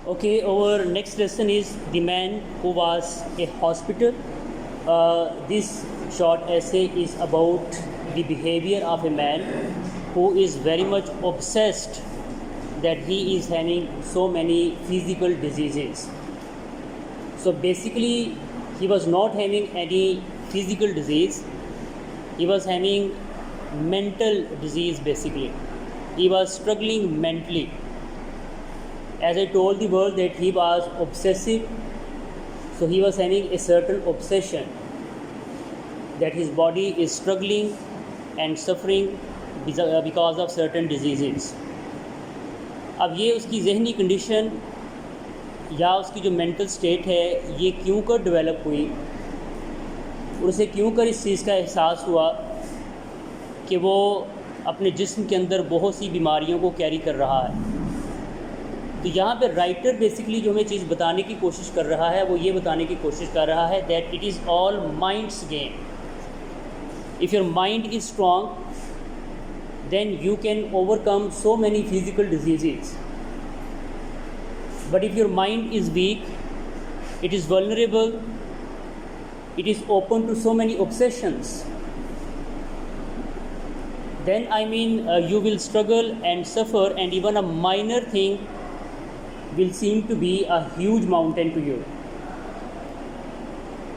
Okay, our next lesson is the man who was a hospital. This short essay is about the behavior of a man who is very much obsessed that he is having so many physical diseases. So basically, he was not having any physical disease. He was having mental disease basically. He was struggling mentally. As I told the world that he was obsessive, so he was having a certain obsession that his body is struggling and suffering because of certain diseases. اب یہ اس کی ذہنی condition یا اس کی جو mental state ہے یہ کیوں کر ڈیولپ ہوئی اور اسے کیوں کر اس چیز کا احساس ہوا کہ وہ اپنے جسم کے اندر بہت سی بیماریوں کو کیری کر رہا ہے. تو یہاں پہ رائٹر بیسکلی جو ہمیں چیز بتانے کی کوشش کر رہا ہے وہ یہ بتانے کی کوشش کر رہا ہے that it is all minds game. If your mind is strong then you can overcome so many physical diseases. But if your mind is weak, it is vulnerable, it is open to so many obsessions, then you will struggle and suffer, and even a minor thing will seem to be a huge mountain to you.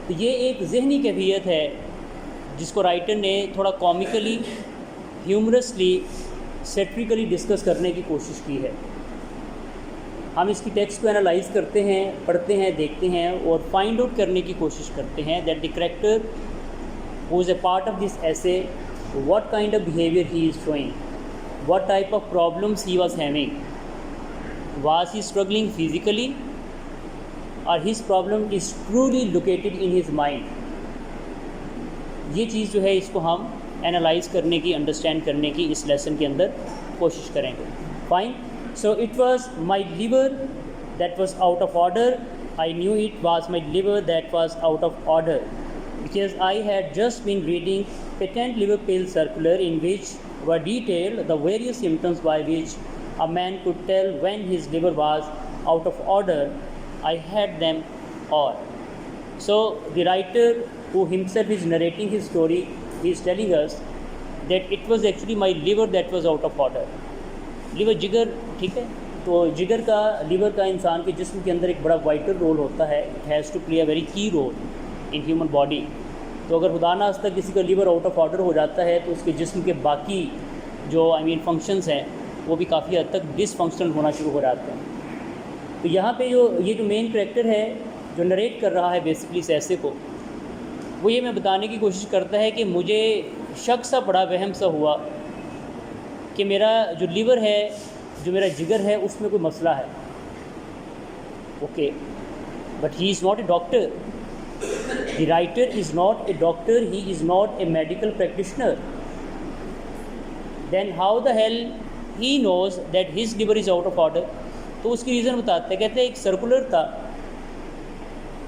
تو یہ ایک ذہنی کیفیت ہے جس کو writer نے تھوڑا کامیکلی ہیومرسلی سیٹریکلی ڈسکس کرنے کی کوشش کی ہے. ہم اس کی ٹیکسٹ کو انالائز کرتے ہیں, پڑھتے ہیں, دیکھتے ہیں اور فائنڈ آؤٹ کرنے کی کوشش کرتے ہیں that the character who is a part of this ایسے what kind of behaviour he is showing, what type of problems he was having, was he struggling physically اور his problem is truly located in his mind. یہ چیز جو ہے اس کو ہم analyse کرنے کی, انڈرسٹینڈ کرنے کی اس لیسن کے اندر کوشش کریں گے. Fine. So it was my liver that was out of order. I knew it was my liver that was out of order because I had just been reading patent liver pill circular in which were detailed the various symptoms by which a man could tell when his liver was out of order. I had them all. So the writer who himself is narrating his story, he is telling us that it was actually my liver that was out of order. Liver جگر, ٹھیک ہے, تو جگر کا, liver کا انسان کے جسم کے اندر ایک بڑا وائٹل رول ہوتا ہے. It has to play a very key role in human body. تو اگر خدا نخواستہ کسی کا لیور آؤٹ آف آرڈر ہو جاتا ہے تو اس کے جسم کے باقی جو فنکشنز ہیں وہ بھی کافی حد تک ڈس فنکشنل ہونا شروع ہو جاتے ہیں. تو یہاں پہ یہ جو مین کریکٹر ہے جو نریٹ کر رہا ہے بیسکلی اس ایسے کو, وہ یہ میں بتانے کی کوشش کرتا ہے کہ مجھے شک سا بڑا وہم سا ہوا کہ میرا جو لیور ہے, جو میرا جگر ہے, اس میں کوئی مسئلہ ہے. Okay, but he is not a doctor. The writer is not a doctor, he is not a medical practitioner. Then how the hell he knows that his liver is out of order. تو اس کی reason بتاتے ہیں, کہتے ہیں ایک circular تھا,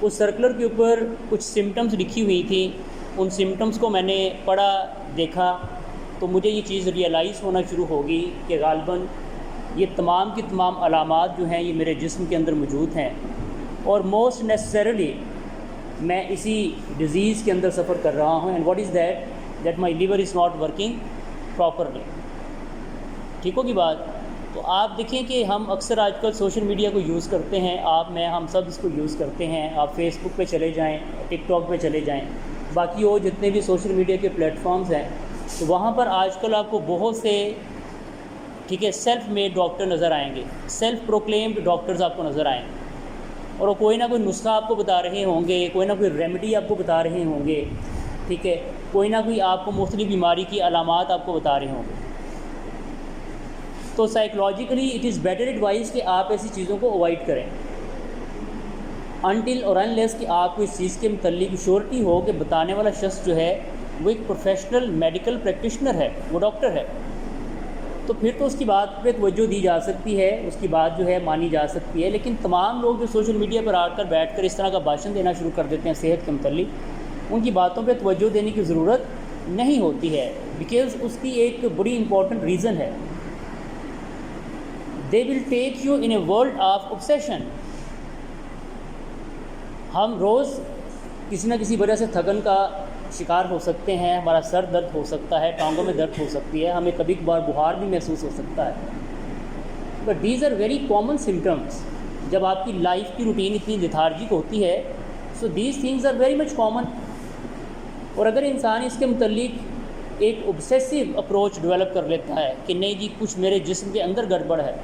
اس circular کے اوپر کچھ سمٹمز لکھی ہوئی تھیں. ان سمٹمز کو میں نے پڑھا, دیکھا, تو مجھے یہ چیز ریئلائز ہونا شروع ہوگی کہ غالباً یہ تمام کی تمام علامات جو ہیں یہ میرے جسم کے اندر موجود ہیں اور موسٹ نیسسریلی میں اسی ڈیزیز کے اندر سفر کر رہا ہوں. And what is that my liver is not working properly. ٹھیک ہوگی بات. تو آپ دیکھیں کہ ہم اکثر آج کل سوشل میڈیا کو یوز کرتے ہیں, آپ میں ہم سب اس کو یوز کرتے ہیں. آپ فیس بک پہ چلے جائیں, ٹک ٹاک پہ چلے جائیں, باقی وہ جتنے بھی سوشل میڈیا کے پلیٹ فارمز ہیں, تو وہاں پر آج کل آپ کو بہت سے, ٹھیک ہے, سیلف میڈ ڈاکٹر نظر آئیں گے, سیلف پروکلیمڈ ڈاکٹرز آپ کو نظر آئیں گے, اور وہ کوئی نہ کوئی نسخہ آپ کو بتا رہے ہوں گے, کوئی نہ کوئی ریمیڈی آپ کو بتا رہے ہوں گے, ٹھیک ہے, کوئی نہ کوئی آپ کو مختلف بیماری کی علامات آپ کو بتا رہے ہوں گے. تو psychologically it is better advise کہ آپ ایسی چیزوں کو اوائڈ کریں انٹل اور انلیس کہ آپ کو اس چیز کے متعلق شیورٹی ہو کہ بتانے والا شخص جو ہے وہ ایک پروفیشنل میڈیکل پریکٹیشنر ہے, وہ ڈاکٹر ہے. تو پھر تو اس کی بات پہ توجہ دی جا سکتی ہے, اس کی بات جو ہے مانی جا سکتی ہے. لیکن تمام لوگ جو سوشل میڈیا پر آ کر بیٹھ کر اس طرح کا بھاشن دینا شروع کر دیتے ہیں صحت کے متعلق, ان کی باتوں پہ توجہ دینے کی ضرورت نہیں ہوتی ہے, بیکاز اس کی ایک بڑی امپورٹنٹ ریزن ہے. they will take you in a world of obsession. ہم روز کسی نہ کسی وجہ سے تھکن کا شکار ہو سکتے ہیں، ہمارا سر درد ہو سکتا ہے، ٹانگوں میں درد ہو سکتی ہے، ہمیں کبھی کبھار بخار بھی محسوس ہو سکتا ہے. But these are very common symptoms. جب آپ کی لائف کی روٹین اتنی لیتھارجک ہوتی ہے، so these things are very much common. اور اگر انسان اس کے متعلق ایک اوبسیسو اپروچ ڈیولپ کر لیتا ہے کہ نہیں جی کچھ میرے جسم کے اندر گڑبڑ ہے،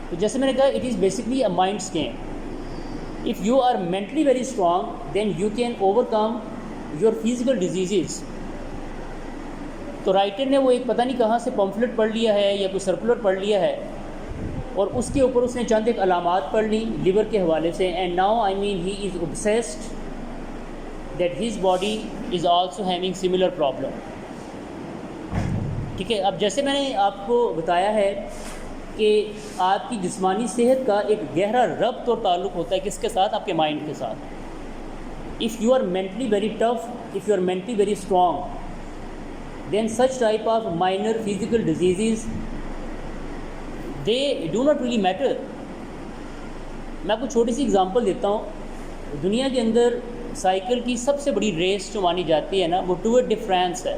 تو جیسے میں نے کہا it is basically a minds game. If you are mentally very strong, then you can overcome your physical diseases. تو رائٹر نے وہ ایک پتہ نہیں کہاں سے پمفلٹ پڑھ لیا ہے یا کوئی سرکولر پڑھ لیا ہے، اور اس کے اوپر اس نے چند ایک علامات پڑھ لی لیور کے حوالے سے. And now I mean he is obsessed that his body is also having similar problem. ٹھیک ہے. اب جیسے میں نے آپ کو بتایا ہے کہ آپ کی جسمانی صحت کا ایک گہرا ربط اور تعلق ہوتا ہے کس کے ساتھ؟ آپ کے مائنڈ کے ساتھ. If you are mentally very tough, if you are mentally very strong, then such type of minor physical diseases they do not really matter. میں آپ کو چھوٹی سی اگزامپل دیتا ہوں. دنیا کے اندر سائیکل کی سب سے بڑی ریس جو مانی جاتی ہے نا، وہ ٹور ڈی فرانس ہے.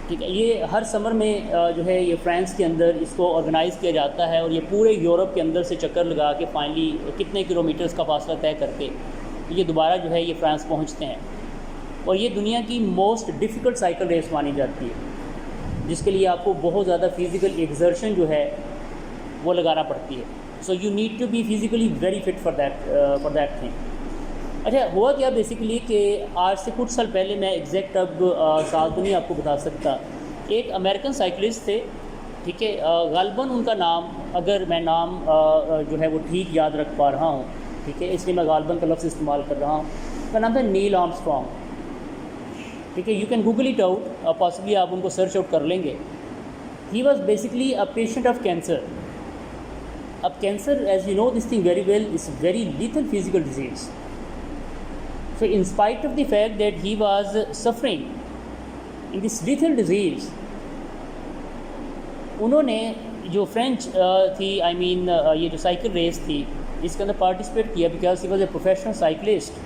ٹھیک ہے. یہ ہر سمر میں جو ہے یہ فرانس کے اندر اس کو آرگنائز کیا جاتا ہے، اور یہ پورے یورپ کے اندر سے چکر لگا کے فائنلی کتنے کلومیٹرز کا فاصلہ طے کر کے یہ دوبارہ جو ہے یہ فرانس پہنچتے ہیں. اور یہ دنیا کی موسٹ ڈیفیکلٹ سائیکل ریس مانی جاتی ہے، جس کے لیے آپ کو بہت زیادہ فزیکل ایگزرشن جو ہے وہ لگانا پڑتی ہے. So you need to be physically very fit for that thing. اچھا، ہوا کیا بیسیکلی کہ آج سے کچھ سال پہلے، میں ایگزیکٹ اب سال تو نہیں آپ کو بتا سکتا، ایک امریکن سائیکلسٹ تھے. ٹھیک ہے. غالباً ان کا نام، اگر میں نام جو ہے وہ ٹھیک یاد رکھ پا رہا ہوں، ٹھیک ہے، اس لیے میں غالباً کا لفظ استعمال کر رہا ہوں، ان کا نام تھا نیل آرمسٹرانگ. ٹھیک ہے. You can Google it out, possibly آپ ان کو سرچ آؤٹ کر لیں گے. He was basically a patient of cancer. اب cancer, as you know this thing very well, is very lethal physical disease. So in spite of the fact that he was suffering in this lethal disease, انہوں نے جو French تھی، آئی مین یہ جو cycle race تھی، اس کے اندر پارٹیسپیٹ کیا because he was a professional cyclist.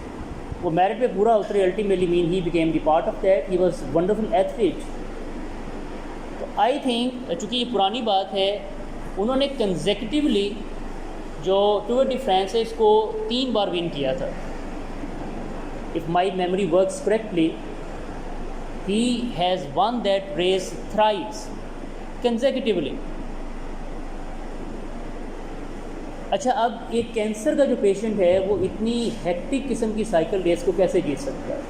وہ میرٹ پہ پورا اترے، ultimately mean he became the part of that. He was wonderful athlete. So I think چونکہ یہ پرانی بات ہے، انہوں نے کنزیکٹیولی جو ٹور ڈی فرانس ہے اس کو 3 بار ون کیا تھا. If my memory works correctly, he has won that race thrice consecutively. اچھا، اب ایک کینسر کا جو پیشنٹ ہے وہ اتنی ہیکٹک قسم کی سائیکل ریس کو کیسے جیت سکتا ہے؟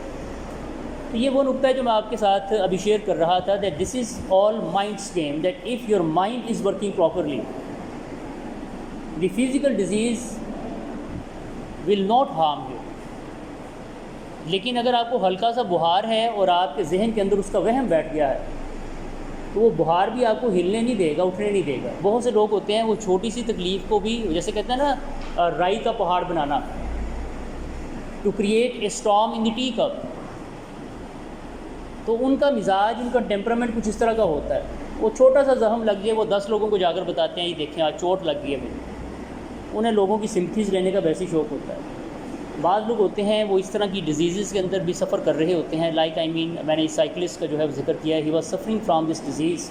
تو یہ وہ نقطہ ہے جو میں آپ کے ساتھ ابھی شیئر کر رہا تھا، that this is all mind's game, that if your mind is working properly, the physical disease will not harm you. لیکن اگر آپ کو ہلکا سا بخار ہے اور آپ کے ذہن کے اندر اس کا وہم بیٹھ گیا ہے، تو وہ بخار بھی آپ کو ہلنے نہیں دے گا، اٹھنے نہیں دے گا. بہت سے لوگ ہوتے ہیں وہ چھوٹی سی تکلیف کو بھی، جیسے کہتے ہیں نا رائی کا پہاڑ بنانا، to create a storm in the tea cup. تو ان کا مزاج، ان کا ٹیمپرامنٹ کچھ اس طرح کا ہوتا ہے. وہ چھوٹا سا زخم لگ جائے، وہ 10 لوگوں کو جا کر بتاتے ہیں یہ دیکھیں آج چوٹ لگ گئی ہے مجھے. انہیں لوگوں کی سمپتھیز لینے کا ویسے شوق ہوتا ہے. بعض لوگ ہوتے ہیں وہ اس طرح کی ڈیزیزز کے اندر بھی سفر کر رہے ہوتے ہیں. لائک آئی مین میں نے اس سائیکلسٹ کا جو ہے ذکر کیا ہے، he was suffering from this disease,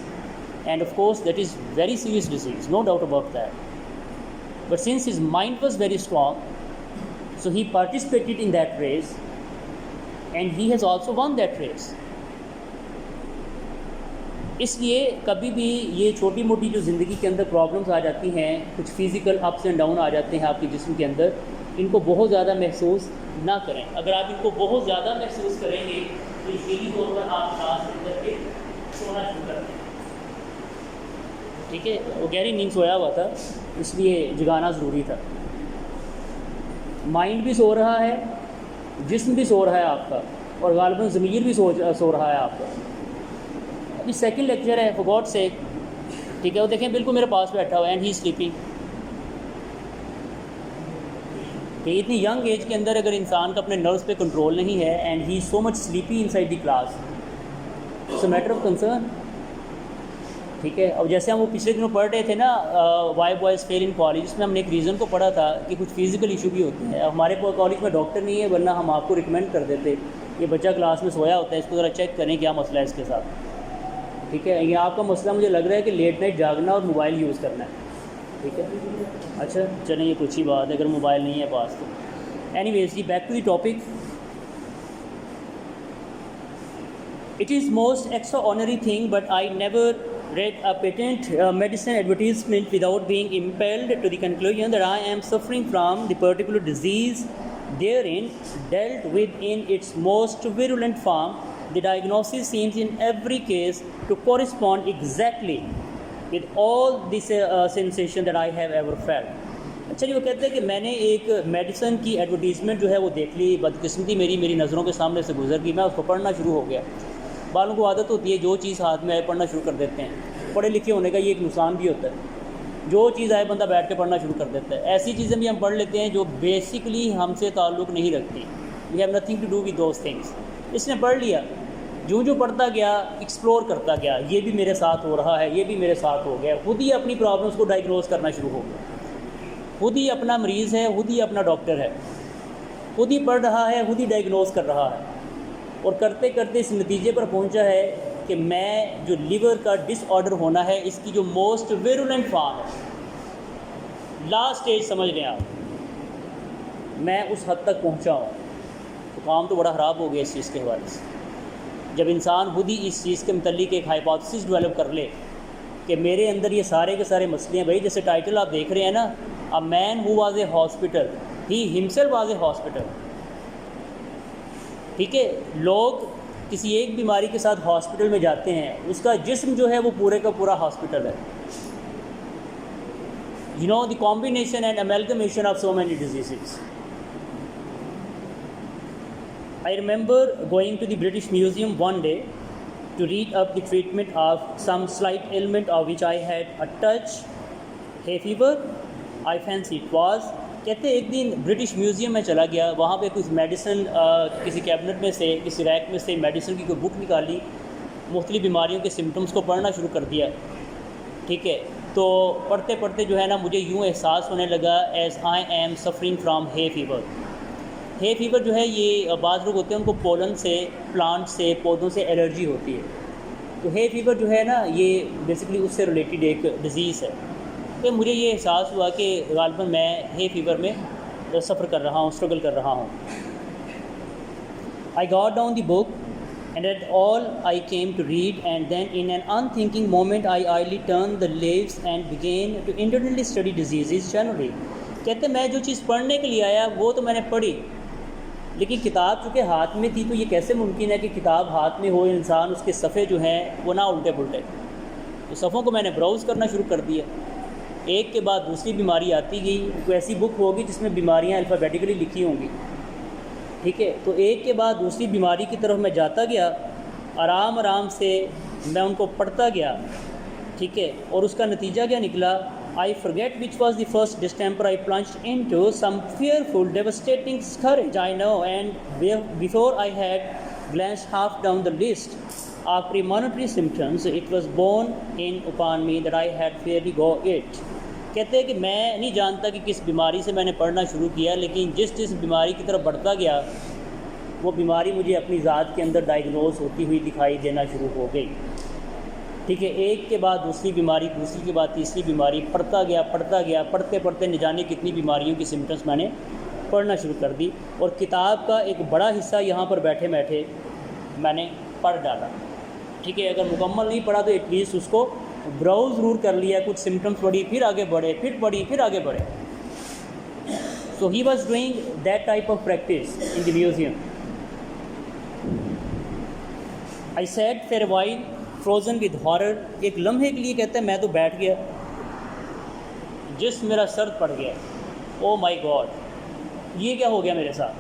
and of course that is very serious disease, no doubt about that. But since his mind was very strong, so he participated in that race and he has also won that race. اس لیے کبھی بھی یہ چھوٹی موٹی جو زندگی کے اندر پرابلمس آ جاتی ہیں، کچھ فزیکل اپس اینڈ ڈاؤن آ جاتے ہیں آپ کے جسم کے اندر، ان کو بہت زیادہ محسوس نہ کریں. اگر آپ ان کو بہت زیادہ محسوس کریں گے تو یقینی طور پر آپ سانس لے کر کے سونا شروع کر دیں. ٹھیک ہے. وہ گہری نیند سویا ہوا تھا، اس لیے جگانا ضروری تھا. مائنڈ بھی سو رہا ہے، جسم بھی سو رہا ہے آپ کا، اور غالباً ضمیر بھی سو رہا ہے آپ کا. ابھی سیکنڈ لیکچر ہے، فار گاڈ سیک. ٹھیک ہے. وہ دیکھیں بالکل میرے پاس بیٹھا ہوا ہے، اینڈ ہی سلیپنگ. کہ اتنی ینگ ایج کے اندر اگر انسان کا اپنے نروس پہ کنٹرول نہیں ہے، and he so much sleepy inside the class, it's a matter of concern. ٹھیک ہے. اور جیسے ہم وہ پچھلے دنوں پڑھ رہے تھے نا why boys fail in college, اس میں ہم نے ایک ریزن کو پڑھا تھا کہ کچھ فزیکل ایشو بھی ہوتے ہیں. ہمارے کالج میں ڈاکٹر نہیں ہے، ورنہ ہم آپ کو ریکمینڈ کر دیتے یہ بچہ کلاس میں سویا ہوتا ہے، اس کو ذرا چیک کریں کیا مسئلہ ہے اس کے ساتھ. ٹھیک ہے، یہ آپ کا مسئلہ مجھے لگ رہا ہے کہ لیٹ نائٹ جاگنا اور موبائل یوز کرنا ہے. ٹھیک ہے، اچھا چلیں یہ تو اچھی بات ہے اگر موبائل نہیں ہے پاس تو. اینی ویز جی، back to the topic. It is most extraordinary thing, but I never read a patent medicine advertisement without being impelled to the conclusion that I am suffering from the particular disease therein dealt with in its most virulent form. The diagnosis seems in every case to correspond exactly with all this sensation that I have ever felt. اچھا جی، وہ کہتے ہیں کہ میں نے ایک medicine کی advertisement جو ہے وہ دیکھ لی، بدقسمتی میری نظروں کے سامنے سے گزر گئی، میں اس کو پڑھنا شروع ہو گیا. بالوں کو عادت ہوتی ہے جو چیز ہاتھ میں آئے پڑھنا شروع کر دیتے ہیں. پڑھے لکھے ہونے کا یہ ایک نقصان بھی ہوتا ہے، جو چیز آئے بندہ بیٹھ کے پڑھنا شروع کر دیتا ہے. ایسی چیزیں بھی ہم پڑھ لیتے ہیں جو بیسکلی ہم سے تعلق نہیں رکھتی. We have nothing to do with those things. اس نے پڑھ لیا، جو پڑھتا گیا ایکسپلور کرتا گیا، یہ بھی میرے ساتھ ہو رہا ہے، یہ بھی میرے ساتھ ہو گیا. خود ہی اپنی پرابلمس کو ڈائگنوز کرنا شروع ہو گیا. خود ہی اپنا مریض ہے، خود ہی اپنا ڈاکٹر ہے، خود ہی پڑھ رہا ہے، خود ہی ڈائگنوز کر رہا ہے. اور کرتے کرتے اس نتیجے پر پہنچا ہے کہ میں جو لیور کا ڈس آرڈر ہونا ہے، اس کی جو موسٹ ویرولنٹ فارم ہے، لاسٹ اسٹیج سمجھ لیں آپ، میں اس حد تک پہنچا ہوں. تو کام تو بڑا خراب ہو گیا اس چیز کے حوالے سے. جب انسان خود ہی اس چیز کے متعلق ایک ہائپوتھیسس ڈیولپ کر لے کہ میرے اندر یہ سارے کے سارے مسئلے ہیں. بھائی جیسے ٹائٹل آپ دیکھ رہے ہیں نا، a man who was a hospital, he himself was a hospital. ٹھیک ہے، لوگ کسی ایک بیماری کے ساتھ ہاسپٹل میں جاتے ہیں، اس کا جسم جو ہے وہ پورے کا پورا ہاسپٹل ہے. You know the combination and amalgamation of so many diseases. I remember going to the British Museum one day to read up the treatment of some slight ailment of which I had a touch, hay fever, I fancy it was. کہتے ایک دن British museum میں چلا گیا، وہاں پہ کچھ medicine کسی cabinet میں سے، کسی ریک میں سے میڈیسن کی کوئی بک نکالی، مختلف بیماریوں کے سمٹمز کو پڑھنا شروع کر دیا. ٹھیک ہے، تو پڑھتے پڑھتے جو ہے نا مجھے یوں احساس ہونے لگا as I am suffering from ہے فیور. ہے فیور جو ہے یہ بعض لوگ ہوتے ہیں ان کو پولن سے، پلانٹ سے، پودوں سے الرجی ہوتی ہے. تو ہے فیور جو ہے نا یہ بیسکلی اس سے ریلیٹڈ ایک ڈیزیز ہے. تو مجھے یہ احساس ہوا کہ غالباً میں ہے فیور میں سفر کر رہا ہوں، اسٹرگل کر رہا ہوں. I got down the book and at all I came to read and then in an unthinking moment I idly turn the leaves and begin to internally study diseases generally. کہتے میں جو چیز پڑھنے کے لیے آیا وہ تو میں نے پڑھی، لیکن کتاب چونکہ ہاتھ میں تھی تو یہ کیسے ممکن ہے کہ کتاب ہاتھ میں ہو، انسان اس کے صفحے جو ہیں وہ نہ الٹے پلٹے. تو صفحوں کو میں نے براؤز کرنا شروع کر دیا. ایک کے بعد دوسری بیماری آتی گئی. کوئی ایسی بک ہوگی جس میں بیماریاں الفابیٹیکلی لکھی ہوں گی. ٹھیک ہے، تو ایک کے بعد دوسری بیماری کی طرف میں جاتا گیا، آرام آرام سے میں ان کو پڑھتا گیا. ٹھیک ہے، اور اس کا نتیجہ کیا نکلا؟ I forget which was the first distemper I plunged into, some fearful, devastating scourge, I know, and before I had glanced half down the list of premonitory symptoms, it was borne in upon me that I had fairly got it. کہتے ہیں کہ میں نہیں جانتا کہ کس بیماری سے میں نے پڑھنا شروع کیا، لیکن جس بیماری کی طرف بڑھتا گیا وہ بیماری مجھے اپنی ذات کے اندر ڈائگنوز ہوتی ہوئی دکھائی دینا شروع ہو گئی. ٹھیک ہے، ایک کے بعد دوسری بیماری، دوسری کے بعد تیسری بیماری، پڑھتا گیا، پڑھتے پڑھتے نہ جانے کتنی بیماریوں کی سمٹمس میں نے پڑھنا شروع کر دی. اور کتاب کا ایک بڑا حصہ یہاں پر بیٹھے بیٹھے میں نے پڑھ ڈالا. ٹھیک ہے، اگر مکمل نہیں پڑھا تو ایٹ لیسٹ اس کو براؤز ضرور کر لیا. کچھ سمٹمس پڑھی، پھر آگے بڑھے، پھر پڑھی، پھر آگے بڑھے. So he was doing that type of practice in the museum. I sat for a while frozen with horror. ایک لمحے کے لیے کہتے ہیں میں تو بیٹھ گیا، جس میرا سرد پڑ گیا. او مائی گاڈ، یہ کیا ہو گیا میرے ساتھ؟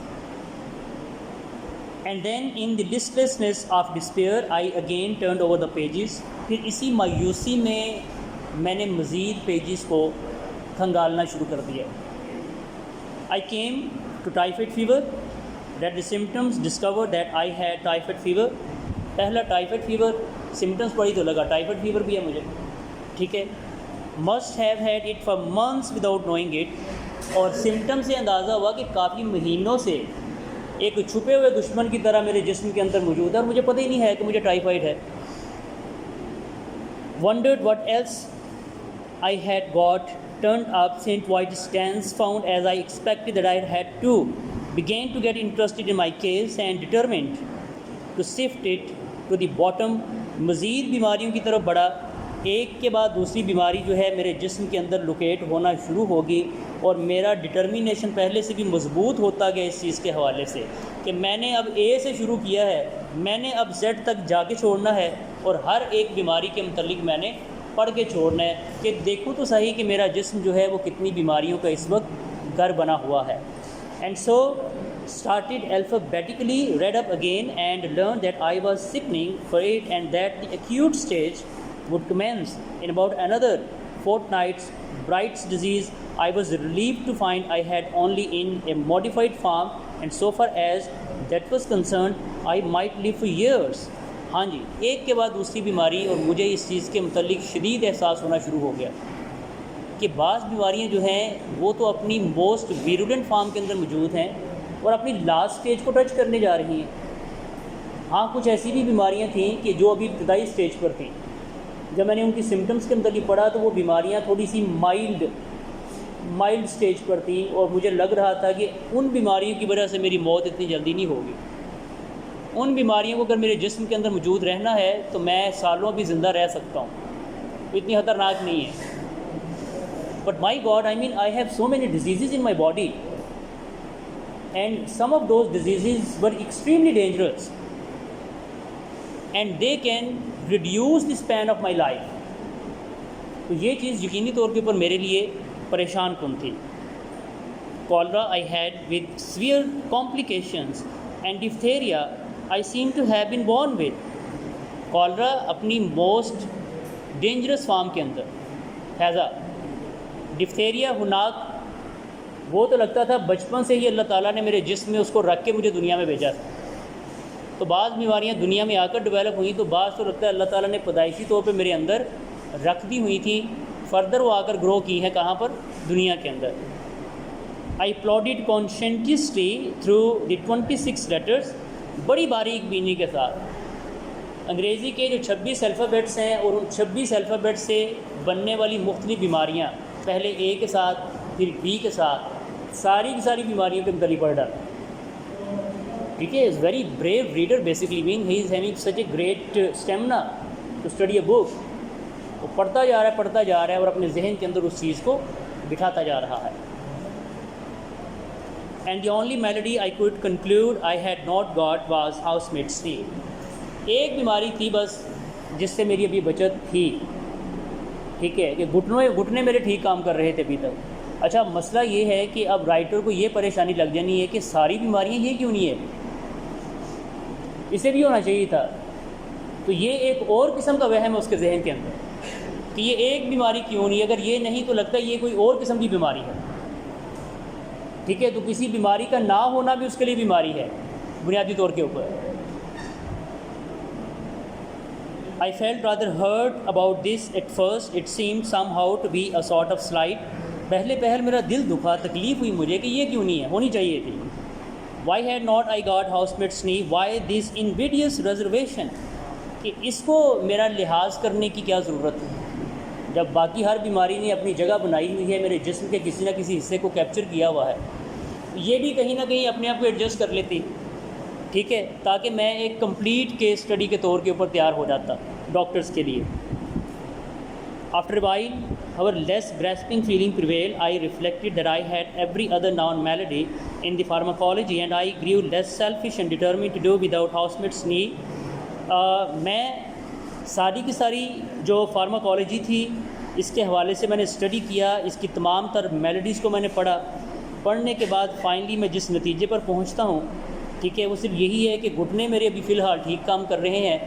And then in the listlessness of despair I again turned over the pages. پھر اسی مایوسی میں نے مزید پیجز کو کھنگالنا شروع کر دیا. I came to typhoid fever that the symptoms discover that I had typhoid fever. پہلا ٹائیفائڈ فیور، سمٹمس پڑھی تو لگا ٹائیفائڈ فیور بھی ہے مجھے. ٹھیک ہے. Must have had it for months without knowing it. اور سمٹم سے اندازہ ہوا کہ کافی مہینوں سے ایک چھپے ہوئے دشمن کی طرح میرے جسم کے اندر موجود ہے اور مجھے پتہ ہی نہیں ہے کہ مجھے ٹائیفائڈ ہے. Wondered what else I had got turned up. St. White stance found as I expected that I had to. Began to get interested in my case and determined to sift it to the bottom. مزید بیماریوں کی طرف بڑھا. ایک کے بعد دوسری بیماری جو ہے میرے جسم کے اندر لوکیٹ ہونا شروع ہوگی اور میرا ڈٹرمینیشن پہلے سے بھی مضبوط ہوتا گیا اس چیز کے حوالے سے کہ میں نے اب اے سے شروع کیا ہے, میں نے اب زیڈ تک جا کے چھوڑنا ہے اور ہر ایک بیماری کے متعلق میں نے پڑھ کے چھوڑنا ہے کہ دیکھوں تو صحیح کہ میرا جسم جو ہے وہ کتنی بیماریوں کا اس وقت گھر بنا ہوا ہے. And so started alphabetically, read up again and learned that I was sickening for it and that the acute stage would commence in about another fortnight's Bright's disease. I was relieved to find I had only in a modified form and so far as that was concerned I might live for years. ہاں جی, ایک کے بعد دوسری بیماری اور مجھے اس چیز کے متعلق شدید احساس ہونا شروع ہو گیا کہ بعض بیماریاں جو ہیں وہ تو اپنی موسٹ ویرولنٹ فارم کے اندر موجود ہیں اور اپنی لاسٹ سٹیج کو ٹچ کرنے جا رہی ہیں. ہاں کچھ ایسی بھی بیماریاں تھیں کہ جو ابھی ابتدائی سٹیج پر تھیں. جب میں نے ان کی سمٹمز کے متعلق پڑھا تو وہ بیماریاں تھوڑی سی مائلڈ سٹیج پر تھیں اور مجھے لگ رہا تھا کہ ان بیماریوں کی وجہ سے میری موت اتنی جلدی نہیں ہوگی. ان بیماریوں کو اگر میرے جسم کے اندر موجود رہنا ہے تو میں سالوں بھی زندہ رہ سکتا ہوں, اتنی خطرناک نہیں ہے. But my God, I have so many diseases in my body and some of those diseases were extremely dangerous and they can reduce the span of my life. تو یہ چیز یقینی طور کے اوپر میرے لیے پریشان کن تھی. Cholera I had with severe complications and diphtheria I seem to have been born with. Cholera اپنی موسٹ ڈینجرس فارم کے اندر, ہیضہ, ڈپتھیریا ہناک, وہ تو لگتا تھا بچپن سے ہی اللہ تعالیٰ نے میرے جسم میں اس کو رکھ کے مجھے دنیا میں بھیجا تھا. تو بعض بیماریاں دنیا میں آ کر ڈیولپ ہوئیں تو بعض تو لگتا ہے اللہ تعالیٰ نے پیدائشی طور پہ میرے اندر رکھ دی ہوئی تھی, فردر وہ آ کر گرو کی ہیں کہاں پر, دنیا کے اندر. I plodded conscientiously through the 26 letters, بڑی باریک بینی کے ساتھ. انگریزی کے جو 26 الفابیٹس ہیں اور ان 26 الفابیٹ سے بننے والی مختلف بیماریاں, پہلے اے کے ساتھ پھر بی کے ساتھ, ساری کی ساری بیماریوں کے متعلق پڑھ ڈالا. ٹھیک ہے, is very brave reader basically, man he is having such a great stamina to study a book. وہ پڑھتا جا رہا ہے اور اپنے ذہن کے اندر اس چیز کو بٹھاتا جا رہا ہے. And the only malady I could conclude I had not got was housemaid's sleep. ایک بیماری تھی بس جس سے میری ابھی بچت تھی, ٹھیک ہے, کہ گھٹنے میرے ٹھیک کام کر رہے تھے ابھی تک. اچھا, مسئلہ یہ ہے کہ اب رائٹر کو یہ پریشانی لگ جانی ہے کہ ساری بیماریاں یہ کیوں نہیں ہے, اسے بھی ہونا چاہیے تھا. تو یہ ایک اور قسم کا وہم ہے اس کے ذہن کے اندر کہ یہ ایک بیماری کیوں نہیں, اگر یہ نہیں تو لگتا ہے یہ کوئی اور قسم کی بیماری ہے. ٹھیک ہے, تو کسی بیماری کا نہ ہونا بھی اس کے لیے بیماری ہے بنیادی طور کے اوپر. I felt rather hurt about this at first. It seemed somehow to be a sort of slight. پہل میرا دل دکھا, تکلیف ہوئی مجھے کہ یہ کیوں نہیں ہے, ہونی چاہیے تھی. Why had not I got housemaid's knee? Why this invidious reservation? کہ اس کو میرا لحاظ کرنے کی کیا ضرورت ہے جب باقی ہر بیماری نے اپنی جگہ بنائی ہوئی ہے, میرے جسم کے کسی نہ کسی حصے کو کیپچر کیا ہوا ہے. یہ بھی کہیں نہ کہیں اپنے آپ کو ایڈجسٹ کر لیتی, ٹھیک ہے, تاکہ میں ایک کمپلیٹ کیس اسٹڈی کے طور کے اوپر تیار ہو جاتا ڈاکٹرز کے لیے. After a while, however, less grasping feeling prevailed. I reflected that I had every other known malady in the pharmacology and I grew less selfish and determined to do without housemaid's knee. میں ساری کی ساری جو pharmacology تھی اس کے حوالے سے میں نے اسٹڈی کیا, اس کی تمام تر میلڈیز کو میں نے پڑھنے کے بعد فائنلی میں جس نتیجے پر پہنچتا ہوں, ٹھیک ہے, وہ صرف یہی ہے کہ گھٹنے میرے ابھی فی الحال ٹھیک کام کر رہے ہیں,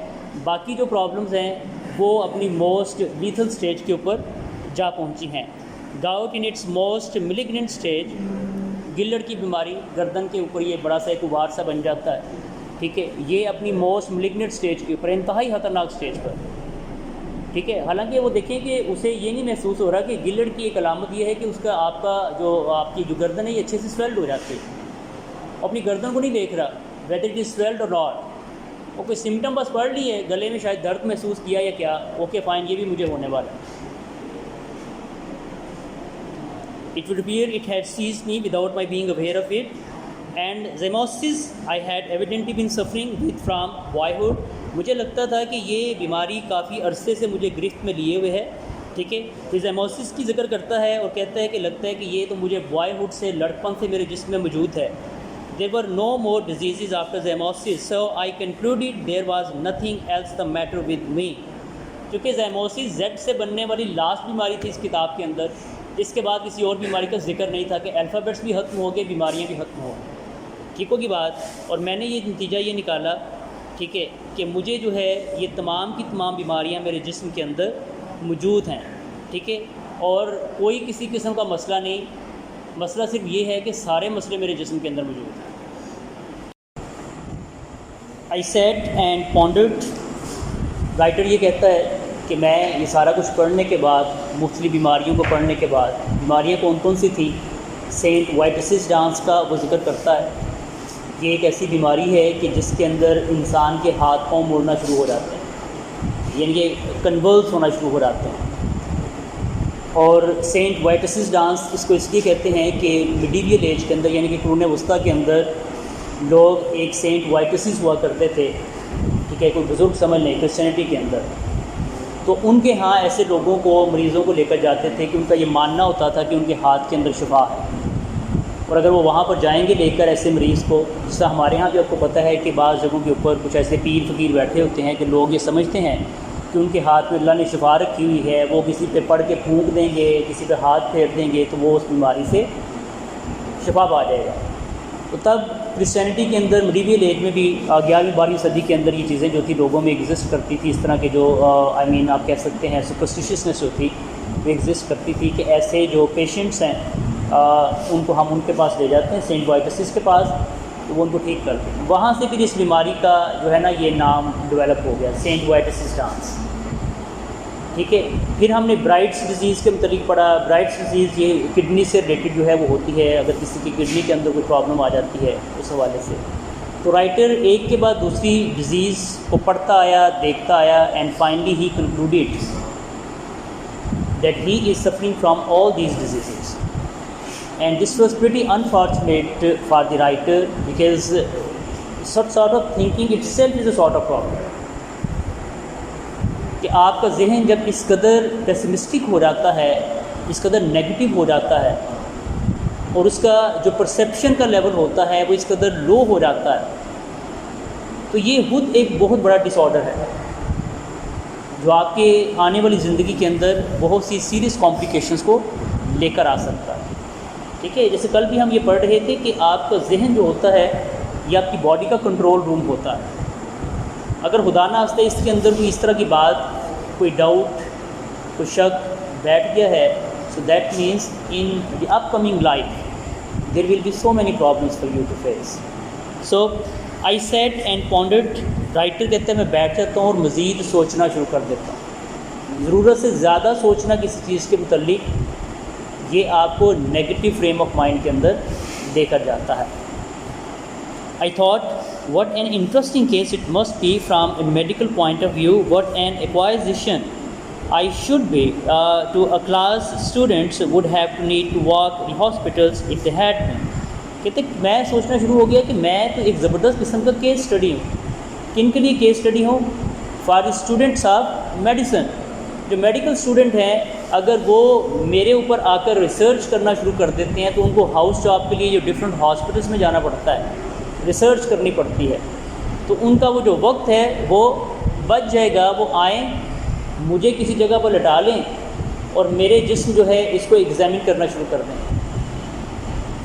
باقی جو پرابلمز ہیں وہ اپنی موسٹ لیتھل سٹیج کے اوپر جا پہنچی ہیں. Gout in its most malignant stage, گلڑ کی بیماری, گردن کے اوپر یہ بڑا سا ایک غبار سا بن جاتا ہے, ٹھیک ہے, یہ اپنی موسٹ ملیگننٹ سٹیج کے اوپر, انتہائی خطرناک سٹیج پر. ٹھیک ہے، حالانکہ وہ دیکھیں کہ اسے یہ نہیں محسوس ہو رہا کہ گلڑ کی ایک علامت یہ ہے کہ اس کا آپ کی جو گردن ہے یہ اچھے سے سویلڈ ہو جاتی ہے، اپنی گردن کو نہیں دیکھ رہا ویدر اٹ از سویلڈ اور ناٹ، وہ کوئی سمٹم بس پڑھ لی ہے، گلے میں شاید درد محسوس کیا یا کیا، اوکے فائن یہ بھی مجھے ہونے والا ہے. It would appear it had seized me without my being aware of it, and zymosis I had evidently been suffering with from boyhood. مجھے لگتا تھا کہ یہ بیماری کافی عرصے سے مجھے گرفت میں لیے ہوئے ہے. ٹھیک ہے، تو zymosis کی ذکر کرتا ہے اور کہتا ہے کہ لگتا ہے کہ یہ تو مجھے بوائے ہوڈ سے لڑکپن سے میرے جسم میں موجود ہے. There were no more diseases after zymosis, so I concluded there was nothing else the matter with me. کیونکہ zymosis Z سے بننے والی لاسٹ بیماری تھی اس کتاب کے اندر، اس کے بعد کسی اور بیماری کا ذکر نہیں تھا کہ الفابیٹس بھی ختم ہو گئے، بیماریاں بھی ختم ہو گئی. ٹھیک ہوگی بات. اور میں نے یہ نتیجہ یہ نکالا، ٹھیک ہے، کہ مجھے جو ہے یہ تمام کی تمام بیماریاں میرے جسم کے اندر موجود ہیں. ٹھیک ہے، اور کوئی کسی قسم کا مسئلہ نہیں، مسئلہ صرف یہ ہے کہ سارے مسئلے میرے جسم کے اندر موجود ہیں. I sat and pondered. Writer یہ کہتا ہے کہ میں یہ سارا کچھ پڑھنے کے بعد، مختلف بیماریوں کو پڑھنے کے بعد، بیماریاں کون کون سی تھیں، سینٹ وائٹسس ڈانس کا وہ ذکر کرتا ہے. یہ ایک ایسی بیماری ہے کہ جس کے اندر انسان کے ہاتھ پاؤں مڑنا شروع ہو جاتے ہیں، یعنی کہ کنولس ہونا شروع ہو جاتے ہیں. اور سینٹ وائٹسس ڈانس اس کو اس لیے کہتے ہیں کہ میڈیویل ایج کے اندر، یعنی کہ قرون وسطیٰ کے اندر لوگ ایک سینٹ وائٹسس ہوا کرتے تھے. ٹھیک ہے، کوئی بزرگ سمجھ نہیں کرسچینٹی کے اندر، تو ان کے ہاں ایسے لوگوں کو، مریضوں کو لے کر جاتے تھے کہ ان کا یہ ماننا ہوتا تھا کہ ان کے ہاتھ کے اندر شفا ہے. اور اگر وہ وہاں پر جائیں گے لے کر ایسے مریض کو، جس طرح ہمارے ہاں بھی آپ کو پتہ ہے کہ بعض جگہوں کے اوپر کچھ ایسے پیر فقیر بیٹھے ہوتے ہیں کہ لوگ یہ سمجھتے ہیں کہ ان کے ہاتھ میں اللہ نے شفا رکھی ہوئی ہے، وہ کسی پہ پڑھ کے پھونک دیں گے، کسی پہ ہاتھ پھیر دیں گے تو وہ اس بیماری سے شفا پا جائے گا. تو تب کرسچینٹی کے اندر میڈیویل ایج میں بھی 11ویں-12ویں صدی کے اندر یہ چیزیں جو تھی لوگوں میں ایگزسٹ کرتی تھی، اس طرح کے جو آپ کہہ سکتے ہیں سپرسٹیشنس جو تھی وہ ایگزسٹ کرتی تھی کہ ایسے جو پیشنٹس ہیں ان کو ہم ان کے پاس لے جاتے ہیں، سینٹ وائٹسس کے پاس، تو وہ ان کو ٹھیک کرتے ہیں. وہاں سے پھر اس بیماری کا جو ہے نا یہ نام ڈیولپ ہو گیا، سینٹ وائٹسس ڈانس. ٹھیک ہے، پھر ہم نے برائٹس ڈیزیز کے متعلق پڑھا. برائٹس ڈیزیز یہ کڈنی سے ریلیٹڈ جو ہے وہ ہوتی ہے، اگر کسی کی کڈنی کے اندر کوئی پرابلم آ جاتی ہے اس حوالے سے. تو رائٹر ایک کے بعد دوسری ڈیزیز کو پڑھتا آیا، دیکھتا آیا، and finally he concluded that he is suffering from all these diseases. And this was pretty unfortunate for the writer because sort of thinking it self is a sort of problem. کہ آپ کا ذہن جب اس قدر pessimistic ہو جاتا ہے، اس قدر negative ہو جاتا ہے، اور اس کا جو پرسیپشن کا لیول ہوتا ہے وہ اس قدر لو ہو جاتا ہے، تو یہ خود ایک بہت بڑا ڈس آرڈر ہے جو آپ کے آنے والی زندگی کے اندر بہت سی سیریس کمپلیکیشنز کو لے کر آ سکتا ہے. ٹھیک ہے، جیسے کل بھی ہم یہ پڑھ رہے تھے کہ آپ کا ذہن جو ہوتا ہے یہ آپ کی باڈی کا کنٹرول روم ہوتا ہے. اگر خدا نخواستہ اس کے اندر کوئی اس طرح کی بات، کوئی ڈاؤٹ، کوئی شک بیٹھ گیا ہے، so that means in the upcoming life there will be so many problems for you to face. So I sat and pondered. Writer کہتے ہیں میں بیٹھ جاتا ہوں اور مزید سوچنا شروع کر دیتا ہوں. ضرورت سے زیادہ سوچنا کسی چیز کے متعلق یہ آپ کو نیگیٹو فریم آف مائنڈ کے اندر دے کر جاتا ہے. I thought, what an interesting case it must be from a medical point of view, what an acquisition I should be to a class students would have to need to walk the hospitals if they had been. کہتے میں سوچنا شروع ہو گیا کہ میں تو ایک زبردست قسم کا کیس اسٹڈی ہوں. کن کے لیے کیس اسٹڈی ہوں؟ For students of medicine. جو میڈیکل اسٹوڈنٹ ہیں اگر وہ میرے اوپر آ کر ریسرچ کرنا شروع کر دیتے ہیں تو ان کو ہاؤس جاب کے لیے جو ڈفرینٹ ہاسپٹلس میں جانا پڑتا ہے، ریسرچ کرنی پڑتی ہے، تو ان کا وہ جو وقت ہے وہ بچ جائے گا. وہ آئیں، مجھے کسی جگہ پر لٹا لیں اور میرے جسم جو ہے اس کو ایگزامن کرنا شروع کر دیں.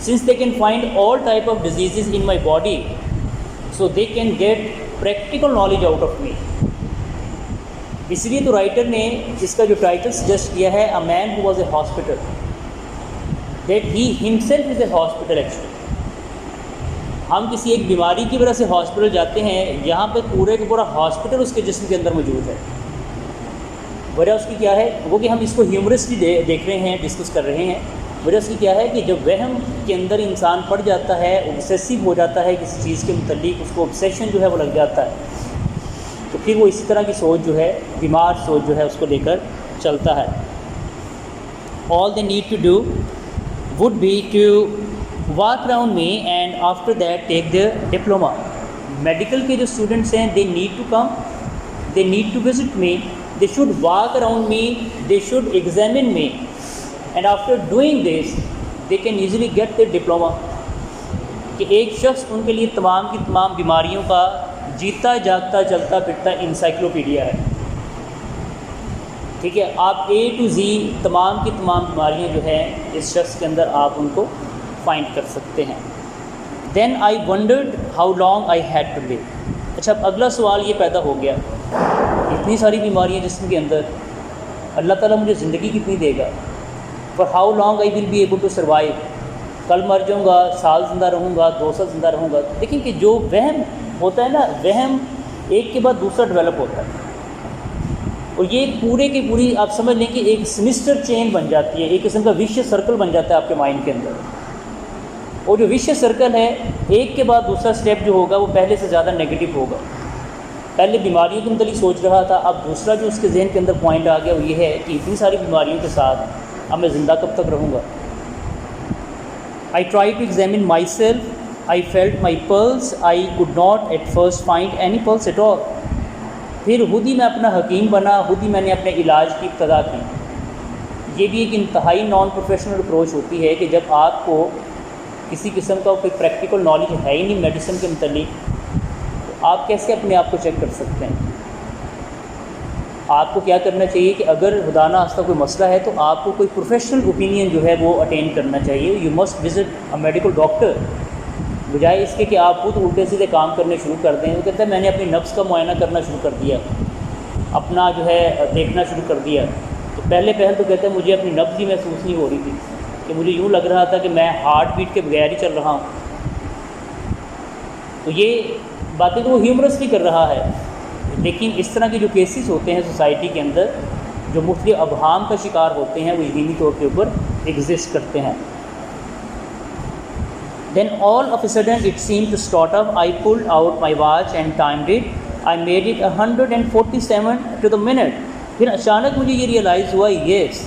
Since they can find all type of diseases in my body so they can get practical knowledge out of me. اس لیے تو رائٹر نے اس کا جو ٹائٹل سجیسٹ کیا ہے، a man who was a hospital, that he himself is a hospital. Actually ہم کسی ایک بیماری کی وجہ سے ہاسپٹل جاتے ہیں، یہاں پہ پورے کا پورا ہاسپٹل اس کے جسم کے اندر موجود ہے. وجہ اس کی کیا ہے؟ وہ کہ ہم اس کو ہیومرسلی دیکھ رہے ہیں، ڈسکس کر رہے ہیں. وجہ اس کی کیا ہے کہ جب وہم کے اندر انسان پڑ جاتا ہے، obsessive ہو جاتا ہے کسی چیز کے متعلق، اس کو obsession جو ہے وہ لگ جاتا ہے، تو پھر وہ اسی طرح کی سوچ جو ہے، بیمار سوچ جو ہے اس کو لے کر چلتا ہے. All they need to do would be to walk around me and after that take their diploma. Medical کے جو اسٹوڈنٹس ہیں they need to come, they need to visit me, they should walk around me, they should examine me and after doing this they can easily get their diploma. کہ ایک شخص ان کے لیے تمام کی تمام بیماریوں کا جیتا جاگتا چلتا پھرتا انسائکلوپیڈیا ہے. ٹھیک ہے، آپ A to Z تمام کی تمام بیماریاں جو ہیں اس شخص کے اندر آپ ان کو فائنڈ کر سکتے ہیں. Then I wondered how long I had to live. اچھا، اب اگلا سوال یہ پیدا ہو گیا، اتنی ساری بیماریاں جسم کے اندر، اللہ تعالیٰ مجھے زندگی کتنی دے گا؟ For how long I will be able to survive. کل مر جاؤں گا، سال زندہ رہوں گا، 2 سال زندہ رہوں گا. لیکن کہ جو وہم ہوتا ہے نا، وہم ایک کے بعد دوسرا ڈیولپ ہوتا ہے اور یہ پورے کی پوری آپ سمجھ لیں کہ ایک سنسٹر چین بن جاتی ہے، ایک قسم کا وشیس سرکل بن جاتا ہے آپ کے مائنڈ کے اندر. اور جو وشیس سرکل ہے، ایک کے بعد دوسرا سٹیپ جو ہوگا وہ پہلے سے زیادہ نیگیٹو ہوگا. پہلے بیماریوں کے متعلق سوچ رہا تھا، اب دوسرا جو اس کے ذہن کے اندر پوائنٹ آ گیا وہ یہ ہے کہ اتنی ساری بیماریوں کے ساتھ اب میں زندہ کب تک رہوں گا. I tried to examine myself. I felt my pulse. I could not at first find any pulse at all. پھر خود ہی میں اپنا حکیم بنا، خود ہی میں نے اپنے علاج کی ابتدا کی. یہ بھی ایک انتہائی نان پروفیشنل اپروچ ہوتی ہے کہ جب آپ کو کسی قسم کا کوئی پریکٹیکل نالج ہے ہی نہیں میڈیسن کے متعلق، تو آپ کیسے اپنے آپ کو چیک کر سکتے ہیں؟ آپ کو کیا کرنا چاہیے کہ اگر خدا نہ خواستہ کوئی مسئلہ ہے تو آپ کو کوئی پروفیشنل اوپینین جو ہے وہ اٹین کرنا چاہیے. You must visit a medical doctor, بجائے اس کے کہ آپ خود الٹے سیدھے کام کرنے شروع کر دیں. وہ کہتا ہے میں نے اپنی نفس کا معائنہ کرنا شروع کر دیا، اپنا جو ہے دیکھنا شروع کر دیا. تو پہلے تو کہتا ہے مجھے اپنی نبض ہی محسوس نہیں ہو رہی تھی، کہ مجھے یوں لگ رہا تھا کہ میں ہارٹ بیٹ کے بغیر ہی چل رہا ہوں. تو یہ باتیں تو وہ ہیومرسلی کر رہا ہے، لیکن اس طرح کے جو کیسز ہوتے ہیں سوسائٹی کے اندر جو مختلف ابہام کا شکار ہوتے ہیں وہ یقینی طور کے اوپر ایگزسٹ کرتے ہیں. Then all of a sudden it seemed to start up. I pulled out my watch and timed it. I made it 147 to the minute. پھر اچانک مجھے یہ ریئلائز ہوا، yes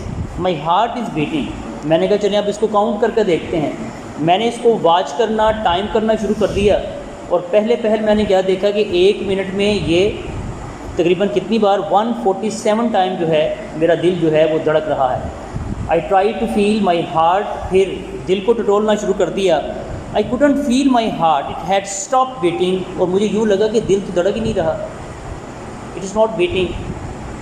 my heart is beating. میں نے کہا چلیں اب اس کو کاؤنٹ کر کے دیکھتے ہیں. میں نے اس کو واچ کرنا، ٹائم کرنا شروع کر دیا اور پہل میں نے کیا دیکھا کہ 1 منٹ میں یہ تقریباً کتنی بار 147 ٹائم جو ہے میرا دل جو ہے وہ دھڑک رہا ہے. I tried to feel my heart. پھر دل کو ٹٹولنا شروع کر دیا. I couldn't feel my heart. It had stopped beating. اور مجھے یوں لگا کہ دل تو دھڑک ہی نہیں رہا. It is not beating.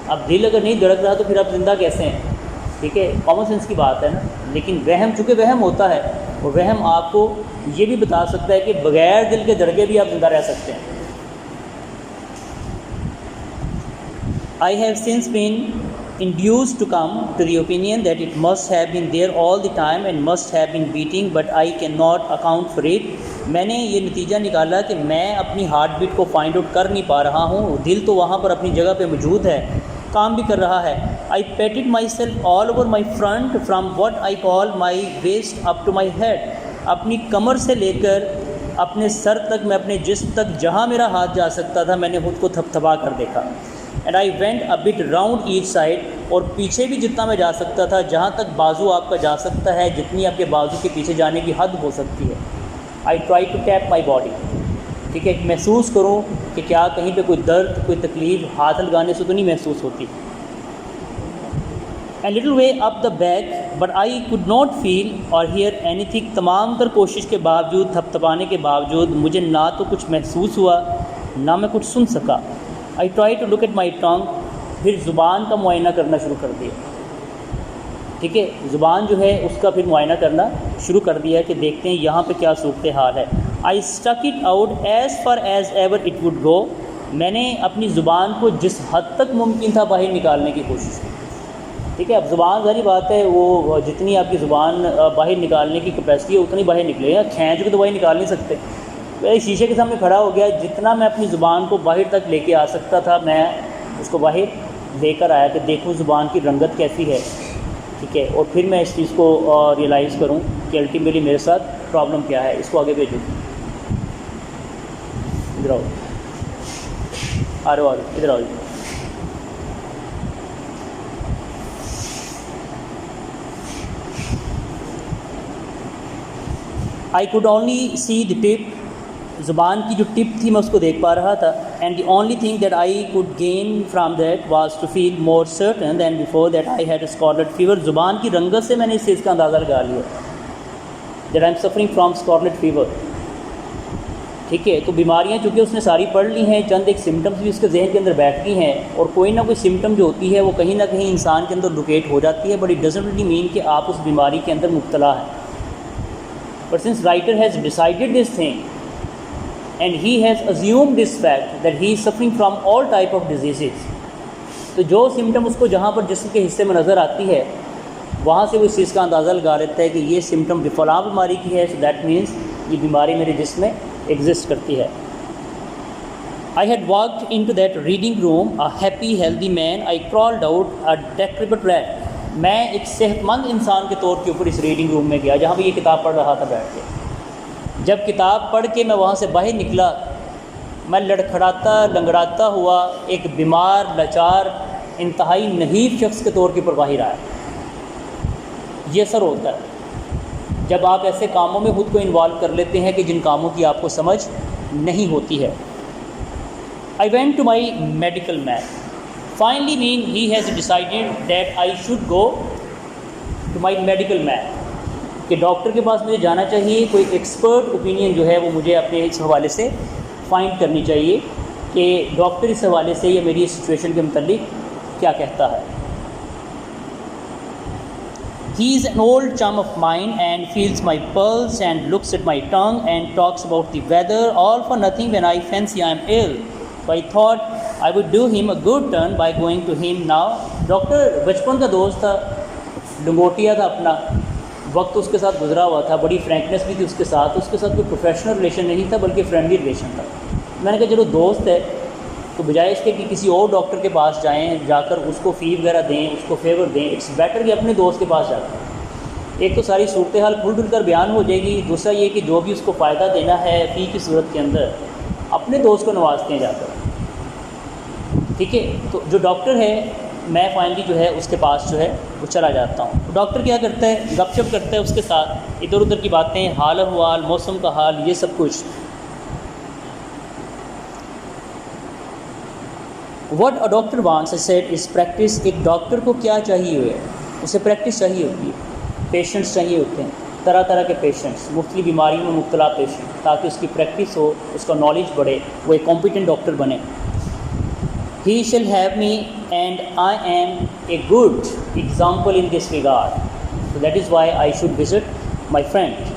اب دل اگر نہیں دھڑک رہا تو پھر آپ زندہ کیسے ہیں؟ ٹھیک ہے، کامن سینس کی بات ہے نا. لیکن وہم، چونکہ وہم ہوتا ہے اور وہم آپ کو یہ بھی بتا سکتا ہے کہ بغیر دل کے دھڑکے بھی آپ زندہ رہ سکتے ہیں. I have since been induced to come to the opinion that it must have been there all the time and must have been beating, but I cannot account for it. میں نے یہ نتیجہ نکالا کہ میں اپنی ہارٹ بیٹ کو find out کر نہیں پا رہا ہوں. دل تو وہاں پر اپنی جگہ پہ موجود ہے، کام بھی کر رہا ہے. I patted myself all over my front from what I call my waist up to my head. اپنی کمر سے لے کر اپنے سر تک، میں اپنے جسم تک جہاں میرا ہاتھ جا سکتا تھا میں نے خود کو تھپ تھپا کر دیکھا. And I went a but round each side. اور پیچھے بھی جتنا میں جا سکتا تھا، جہاں تک بازو آپ کا جا سکتا ہے، جتنی آپ کے بازو کے پیچھے جانے کی حد ہو سکتی ہے. I try to tap my body. ٹھیک ہے، محسوس کروں کہ کیا کہیں پہ کوئی درد، کوئی تکلیف ہاتھ لگانے سے تو نہیں محسوس ہوتی. And little way up the back but I could not feel or hear any thing. تمام تر کوشش کے باوجود، تھپ تھپانے کے باوجود مجھے نہ تو کچھ محسوس ہوا نہ میں کچھ سن سکا. I tried to look at my tongue. پھر زبان کا معائنہ کرنا شروع کر دیا. ٹھیک ہے، زبان جو ہے اس کا پھر معائنہ کرنا شروع کر دیا کہ دیکھتے ہیں یہاں پہ کیا صورتحال ہے. I stuck it out as far as ever it would go. میں نے اپنی زبان کو جس حد تک ممکن تھا باہر نکالنے کی کوشش کی. ٹھیک ہے، اب زبان ظاہری بات ہے وہ جتنی آپ کی زبان باہر نکالنے کی کیپیسٹی ہے اتنی باہر نکلے گا. کھینچ کے تو باہر نکال نہیں سکتے. شیشے کے سامنے کھڑا ہو گیا، جتنا میں اپنی زبان کو باہر تک لے کے آ سکتا تھا میں اس کو باہر دے کر آیا کہ دیکھو زبان کی رنگت کیسی ہے، ٹھیک ہے، اور پھر میں اس چیز کو ریئلائز کروں کہ الٹیمیٹلی میرے ساتھ پرابلم کیا ہے، اس کو آگے بھیجوں. ادھر آؤ، آ رہے ہو، ادھر آؤ. آئی کوڈ اونلی سی دی ٹپ، زبان کی جو ٹپ تھی میں اس کو دیکھ پا رہا تھا. And the only thing that I could gain from that was to feel more certain than before that I had a scarlet fever. زبان کی رنگت سے میں نے اس چیز کا اندازہ لگا لیا that I am suffering from scarlet fever. ٹھیک ہے، تو بیماریاں چونکہ اس نے ساری پڑھ لی ہیں، چند ایک سمٹمز بھی اس کے ذہن کے اندر بیٹھ گئی ہیں، اور کوئی نہ کوئی سمٹم جو ہوتی ہے وہ کہیں نہ کہیں انسان کے اندر لوکیٹ ہو جاتی ہے، but it doesn't really mean کہ آپ اس بیماری کے اندر مبتلا ہیں. But since writer has decided this thing and he has assumed this fact that he is suffering from all type of diseases, تو جو سمٹم اس کو جہاں پر جسم کے حصے میں نظر آتی ہے وہاں سے وہ اس چیز کا اندازہ لگا لیتا ہے کہ یہ سمٹم فلاں بیماری کی ہے، so that means یہ بیماری میرے جسم میں ایگزسٹ کرتی ہے. I had walked into that reading room a happy healthy man. I crawled out a decrepit rat. میں ایک صحت مند انسان کے طور کے اوپر اس ریڈنگ روم میں گیا جہاں پہ یہ کتاب پڑھ رہا تھا بیٹھ کے. جب کتاب پڑھ کے میں وہاں سے باہر نکلا، میں لڑکھڑاتا لنگڑاتا ہوا ایک بیمار لاچار انتہائی نحیف شخص کے طور کے اوپر باہر آیا. یہ اثر ہوتا ہے جب آپ ایسے کاموں میں خود کو انوالو کر لیتے ہیں کہ جن کاموں کی آپ کو سمجھ نہیں ہوتی ہے. I went to my medical man. Finally, he has decided that I should go to my medical man. کہ ڈاکٹر کے پاس مجھے جانا چاہیے، کوئی ایکسپرٹ اوپینین جو ہے وہ مجھے اپنے اس حوالے سے فائنڈ کرنی چاہیے کہ ڈاکٹر اس حوالے سے یا میری اس سچویشن کے متعلق کیا کہتا ہے. He is an old chum of mine and feels my pulse and looks at my tongue and talks about the weather, all for nothing when I fancy I am ill. So I thought I would do him a good turn by going to him now. Doctor بچپن کا دوست تھا، لنگوٹیا تھا، اپنا وقت اس کے ساتھ گزرا ہوا تھا، بڑی فرینکنیس بھی تھی اس کے ساتھ کوئی پروفیشنل ریلیشن نہیں تھا بلکہ فرینڈلی ریلیشن تھا. میں نے کہا چلو دوست ہے تو بجائے اس کے کہ کسی اور ڈاکٹر کے پاس جائیں، جا کر اس کو فی وغیرہ دیں، اس کو فیور دیں، اٹس بیٹر کہ اپنے دوست کے پاس جا کر ایک تو ساری صورتحال کھل کھل کر بیان ہو جائے گی، دوسرا یہ کہ جو بھی اس کو فائدہ دینا ہے فی کی صورت کے اندر اپنے دوست کو نوازتے ہیں جا کر. ٹھیک ہے، تو جو ڈاکٹر ہے میں فائنلی جو ہے اس کے پاس جو ہے وہ چلا جاتا ہوں. ڈاکٹر کیا کرتا ہے، گپ شپ کرتا ہے اس کے ساتھ، ادھر ادھر کی باتیں، حال احوال، موسم کا حال، یہ سب کچھ. What a doctor wants, I said, is practice. ایک ڈاکٹر کو کیا چاہیے ہے، اسے پریکٹس چاہیے ہوتی ہے، پیشنٹس چاہیے ہوتے ہیں، طرح طرح کے پیشنٹس، مختلف بیماریوں میں مبتلا پیشنٹ، تاکہ اس کی پریکٹس ہو، اس کا نالج بڑھے، وہ ایک کمپیٹنٹ ڈاکٹر بنے. He shall have me and I am a good example in this regard. So that is why I should visit my friend.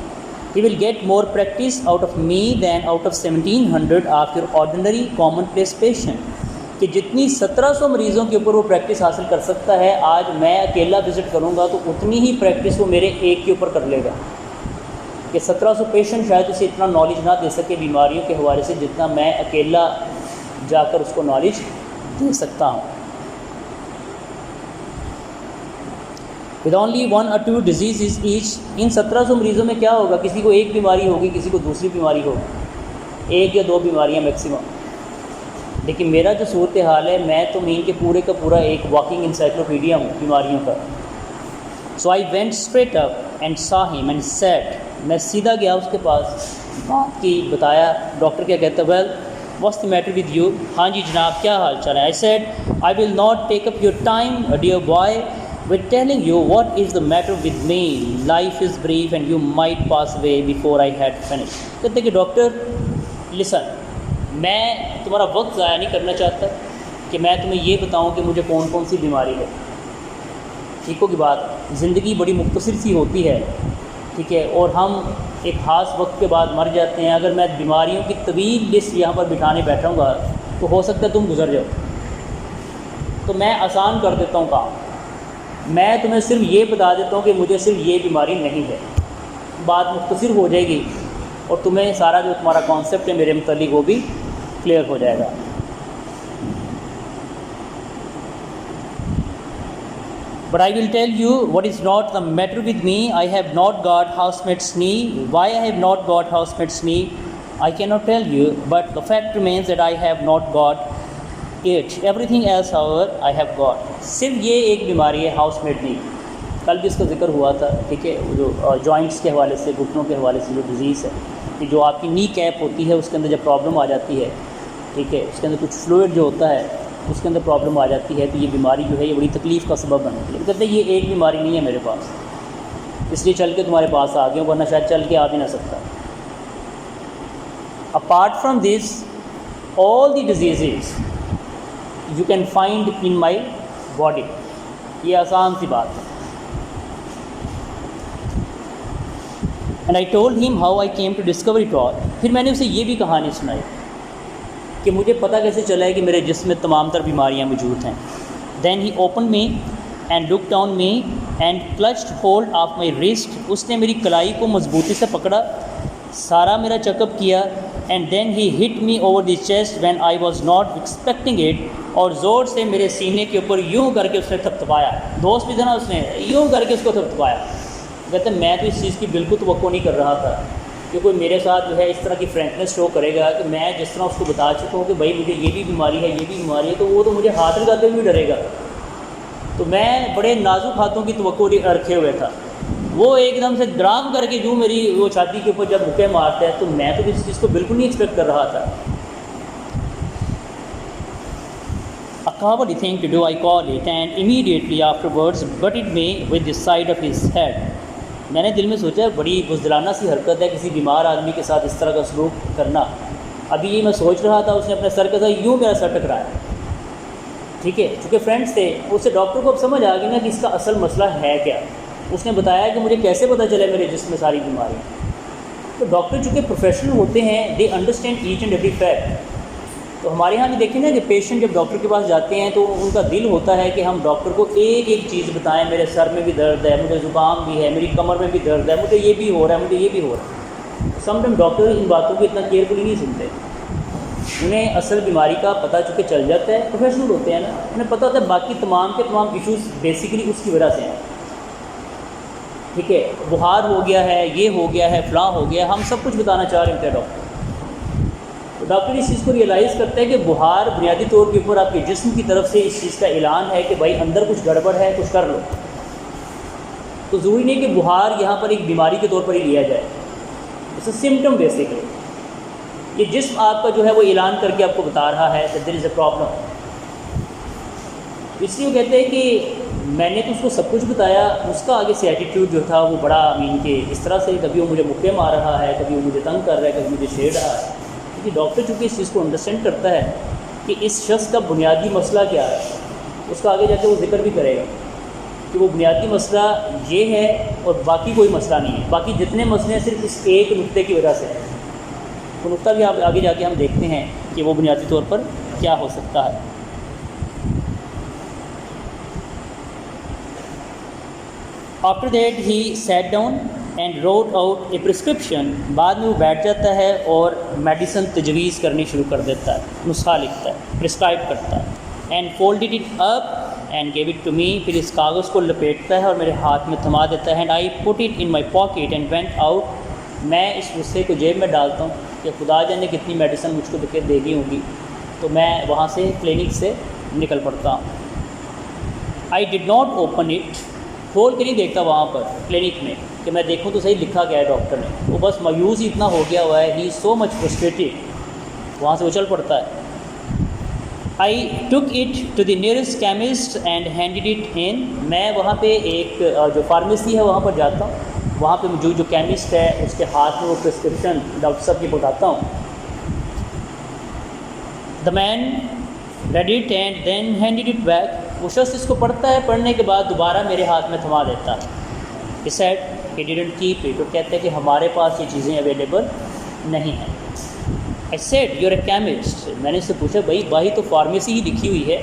He will get more practice out of me than out of 1700 of your ordinary commonplace patient. کہ جتنی 1700 مریضوں کے اوپر وہ practice حاصل کر سکتا ہے، آج میں اکیلا وزٹ کروں گا تو اتنی ہی پریکٹس وہ میرے ایک کے اوپر کر لے گا. کہ 1700 پیشنٹ شاید اسے اتنا نالج نہ دے سکے بیماریوں کے حوالے سے جتنا میں اکیلا جا کر اس کو نالج دے سکتا ہوں. With only 1 or 2 diseases each. ان 1700 مریضوں میں کیا ہوگا، کسی کو ایک بیماری ہوگی، کسی کو دوسری بیماری ہوگی، 1 یا 2 بیماریاں میکسیمم. لیکن میرا جو صورتحال ہے، میں تو مین کے پورے کا پورا ایک واکنگ انسائکلوپیڈیا ہوں بیماریوں کا. So I went straight up and saw him and said. میں سیدھا گیا اس کے پاس، بات کی، بتایا. ڈاکٹر کیا کہتا ہے، well what's the matter with you؟ ہاں جی جناب کیا حال چال ہے؟ I said I will not take up your time dear boy with telling you what is the matter with me. Life is brief and you might pass away before I had finished. کہتے کہ doctor listen، میں تمہارا وقت ضائع نہیں کرنا چاہتا کہ میں تمہیں یہ بتاؤں کہ مجھے کون کون سی بیماری ہے. ٹھیک ہوگی بات، زندگی بڑی مختصر سی ہوتی ہے، ٹھیک ہے، اور ہم ایک خاص وقت کے بعد مر جاتے ہیں. اگر میں بیماریوں کی طویل لسٹ یہاں پر بٹھانے بیٹھوں گا تو ہو سکتا ہے تم گزر جاؤ. تو میں آسان کر دیتا ہوں کام، میں تمہیں صرف یہ بتا دیتا ہوں کہ مجھے صرف یہ بیماری نہیں ہے، بات مختصر ہو جائے گی اور تمہیں سارا جو تمہارا کانسیپٹ ہے میرے متعلق وہ بھی کلیئر ہو جائے گا. But I will tell you what is not the matter with me. I have not got housemaid's knee. Why I have not got housemaid's knee, I cannot tell you, but the fact remains that I have not got it. Everything else, however, I have got. صرف یہ ایک بیماری ہے housemaid knee. کل بھی اس کا ذکر ہوا تھا, ٹھیک ہے, جو جوائنٹس کے حوالے سے, گھٹنوں کے حوالے سے جو ڈیزیز ہے, کہ جو آپ کی نی کیپ ہوتی ہے اس کے اندر جب پرابلم آ جاتی ہے, ٹھیک ہے, اس کے اندر کچھ فلوئڈ جو ہوتا ہے اس کے اندر پرابلم آ جاتی ہے, تو یہ بیماری جو ہے یہ بڑی تکلیف کا سبب بنتی ہے. کہتے ہیں یہ ایک بیماری نہیں ہے میرے پاس, اس لیے چل کے تمہارے پاس آ گیا ہوں, ورنہ شاید چل کے آ بھی نہ سکتا. Apart from this all the diseases you can find in my body. یہ آسان سی بات ہے. And I told him how I came to discover it all. پھر میں نے اسے یہ بھی کہانی سنائی کہ مجھے پتہ کیسے چلا ہے کہ میرے جسم میں تمام تر بیماریاں موجود ہیں. Then he opened me and looked down me and clutched hold of my wrist. اس نے میری کلائی کو مضبوطی سے پکڑا, سارا میرا چیک اپ کیا. And then he hit me over the chest when I was not expecting it. اور زور سے میرے سینے کے اوپر یوں کر کے اس نے تھپتھپایا. دوست بھی تھا نا, اس نے یوں کر کے اس کو تھپتھپایا. کہتے ہیں میں تو اس چیز کی بالکل توقع نہیں کر رہا تھا کہ کوئی میرے ساتھ جو ہے اس طرح کی فرینکنس شو کرے گا, کہ میں جس طرح اس کو بتا چکا ہوں کہ بھائی مجھے یہ بھی بیماری ہے, یہ بھی بیماری ہے, تو وہ تو مجھے ہاتھ لگاتے ہوئے ڈرے گا. تو میں بڑے نازک ہاتھوں کی توقع رکھے ہوئے تھا. وہ ایک دم سے ڈرام کر کے جو میری وہ چھاتی کے اوپر جب مکے مارتا ہے, تو میں تو اس چیز کو بالکل نہیں ایکسپیکٹ کر رہا تھا. A cowardly thing to do, I call it, and immediately afterwards butted me with the side of his head. میں نے دل میں سوچا بڑی بزدلانہ سی حرکت ہے کسی بیمار آدمی کے ساتھ اس طرح کا سلوک کرنا. ابھی یہ میں سوچ رہا تھا, اس نے اپنے سر کے ساتھ یوں میرا سر ٹکرایا, ٹھیک ہے. چونکہ فرینڈس تھے, اس سے ڈاکٹر کو اب سمجھ آ گئی نا کہ اس کا اصل مسئلہ ہے کیا. اس نے بتایا کہ مجھے کیسے پتہ چلے میرے جسم میں ساری بیماری. تو ڈاکٹر چونکہ پروفیشنل ہوتے ہیں, they understand each and every fact. تو ہمارے یہاں بھی دیکھیں نا کہ پیشنٹ جب ڈاکٹر کے پاس جاتے ہیں تو ان کا دل ہوتا ہے کہ ہم ڈاکٹر کو ایک ایک چیز بتائیں, میرے سر میں بھی درد ہے, مجھے زکام بھی ہے, میری کمر میں بھی درد ہے, مجھے یہ بھی ہو رہا ہے, مجھے یہ بھی ہو رہا ہے. سم ٹائم ڈاکٹر ان باتوں کو اتنا کیئرفلی نہیں سنتے. انہیں اصل بیماری کا پتہ چونکہ چل جاتا ہے, پروفیشنل ہوتے ہیں نا, انہیں پتہ ہوتا ہے باقی تمام کے تمام ایشوز بیسیکلی اس کی وجہ سے ہیں. ٹھیک ہے, بخار ہو گیا ہے, یہ ہو گیا ہے, فلاں ہو گیا, ہم سب کچھ بتانا چاہ رہے ہوتے ہیں ڈاکٹر. تو ڈاکٹر اس چیز کو ریئلائز کرتے ہیں کہ بخار بنیادی طور کے اوپر آپ کے جسم کی طرف سے اس چیز کا اعلان ہے کہ بھائی اندر کچھ گڑبڑ ہے, کچھ کر لو. تو ضروری نہیں کہ بخار یہاں پر ایک بیماری کے طور پر ہی لیا جائے, اس سمٹم بیسیکلی. یہ جسم آپ کا جو ہے وہ اعلان کر کے آپ کو بتا رہا ہے کہ دیر از اے پرابلم. اس لیے وہ کہتے ہیں کہ میں نے تو اس کو سب کچھ بتایا, اس کا آگے سے ایٹیٹیوڈ جو تھا وہ بڑا کہ اس طرح سے کبھی وہ مجھے مکے مار رہا ہے, کبھی وہ مجھے تنگ کر رہا ہے, کبھی مجھے چھیڑ رہا ہے. کیونکہ ڈاکٹر چونکہ اس چیز کو انڈرسٹینڈ کرتا ہے کہ اس شخص کا بنیادی مسئلہ کیا ہے, اس کا آگے جا کے وہ ذکر بھی کرے گا کہ وہ بنیادی مسئلہ یہ ہے اور باقی کوئی مسئلہ نہیں ہے. باقی جتنے مسئلے ہیں صرف اس ایک نقطے کی وجہ سے ہے. وہ نقطہ بھی آگے جا کے ہم دیکھتے ہیں کہ وہ بنیادی طور پر کیا ہو سکتا ہے. After that he sat down and wrote out a prescription. بعد میں وہ بیٹھ جاتا ہے اور میڈیسن تجویز کرنی شروع کر دیتا ہے, نسخہ لکھتا ہے, پرسکرائب کرتا ہے. And folded it up and gave it to me. پھر اس کاغذ کو لپیٹتا ہے اور میرے ہاتھ میں تھما دیتا ہے. And I put it in my pocket and went out. میں اس نسخے کو جیب میں ڈالتا ہوں کہ خدا جانے کتنی میڈیسن مجھ کو دے گی ہوں گی, تو میں وہاں سے کلینک سے نکل پڑتا ہوں. I did not open it. کھول کے نہیں دیکھتا وہاں پر کلینک میں کہ میں دیکھوں تو صحیح لکھا گیا ہے ڈاکٹر نے. وہ بس مایوس ہی اتنا ہو گیا ہوا ہے, ہی از سو مچ فرسٹریٹڈ, وہاں سے اچھل پڑتا ہے. I took it to the nearest chemist and handed it in. میں وہاں پہ ایک جو فارمیسی ہے وہاں پر جاتا ہوں, وہاں پہ جو کیمسٹ ہے اس کے ہاتھ میں وہ پرسکرپشن ڈاکٹر صاحب کی بتاتا ہوں. The man read it and then handed it back. وہ شخص اس کو پڑھتا ہے, پڑھنے کے بعد دوبارہ میرے ہاتھ میں تھما دیتا ہے. He said he didn't keep it. وہ کہتے ہیں کہ ہمارے پاس یہ چیزیں اویلیبل نہیں ہیں. I said you're a chemist. میں نے اس سے پوچھا بھائی تو فارمیسی ہی لکھی ہوئی ہے,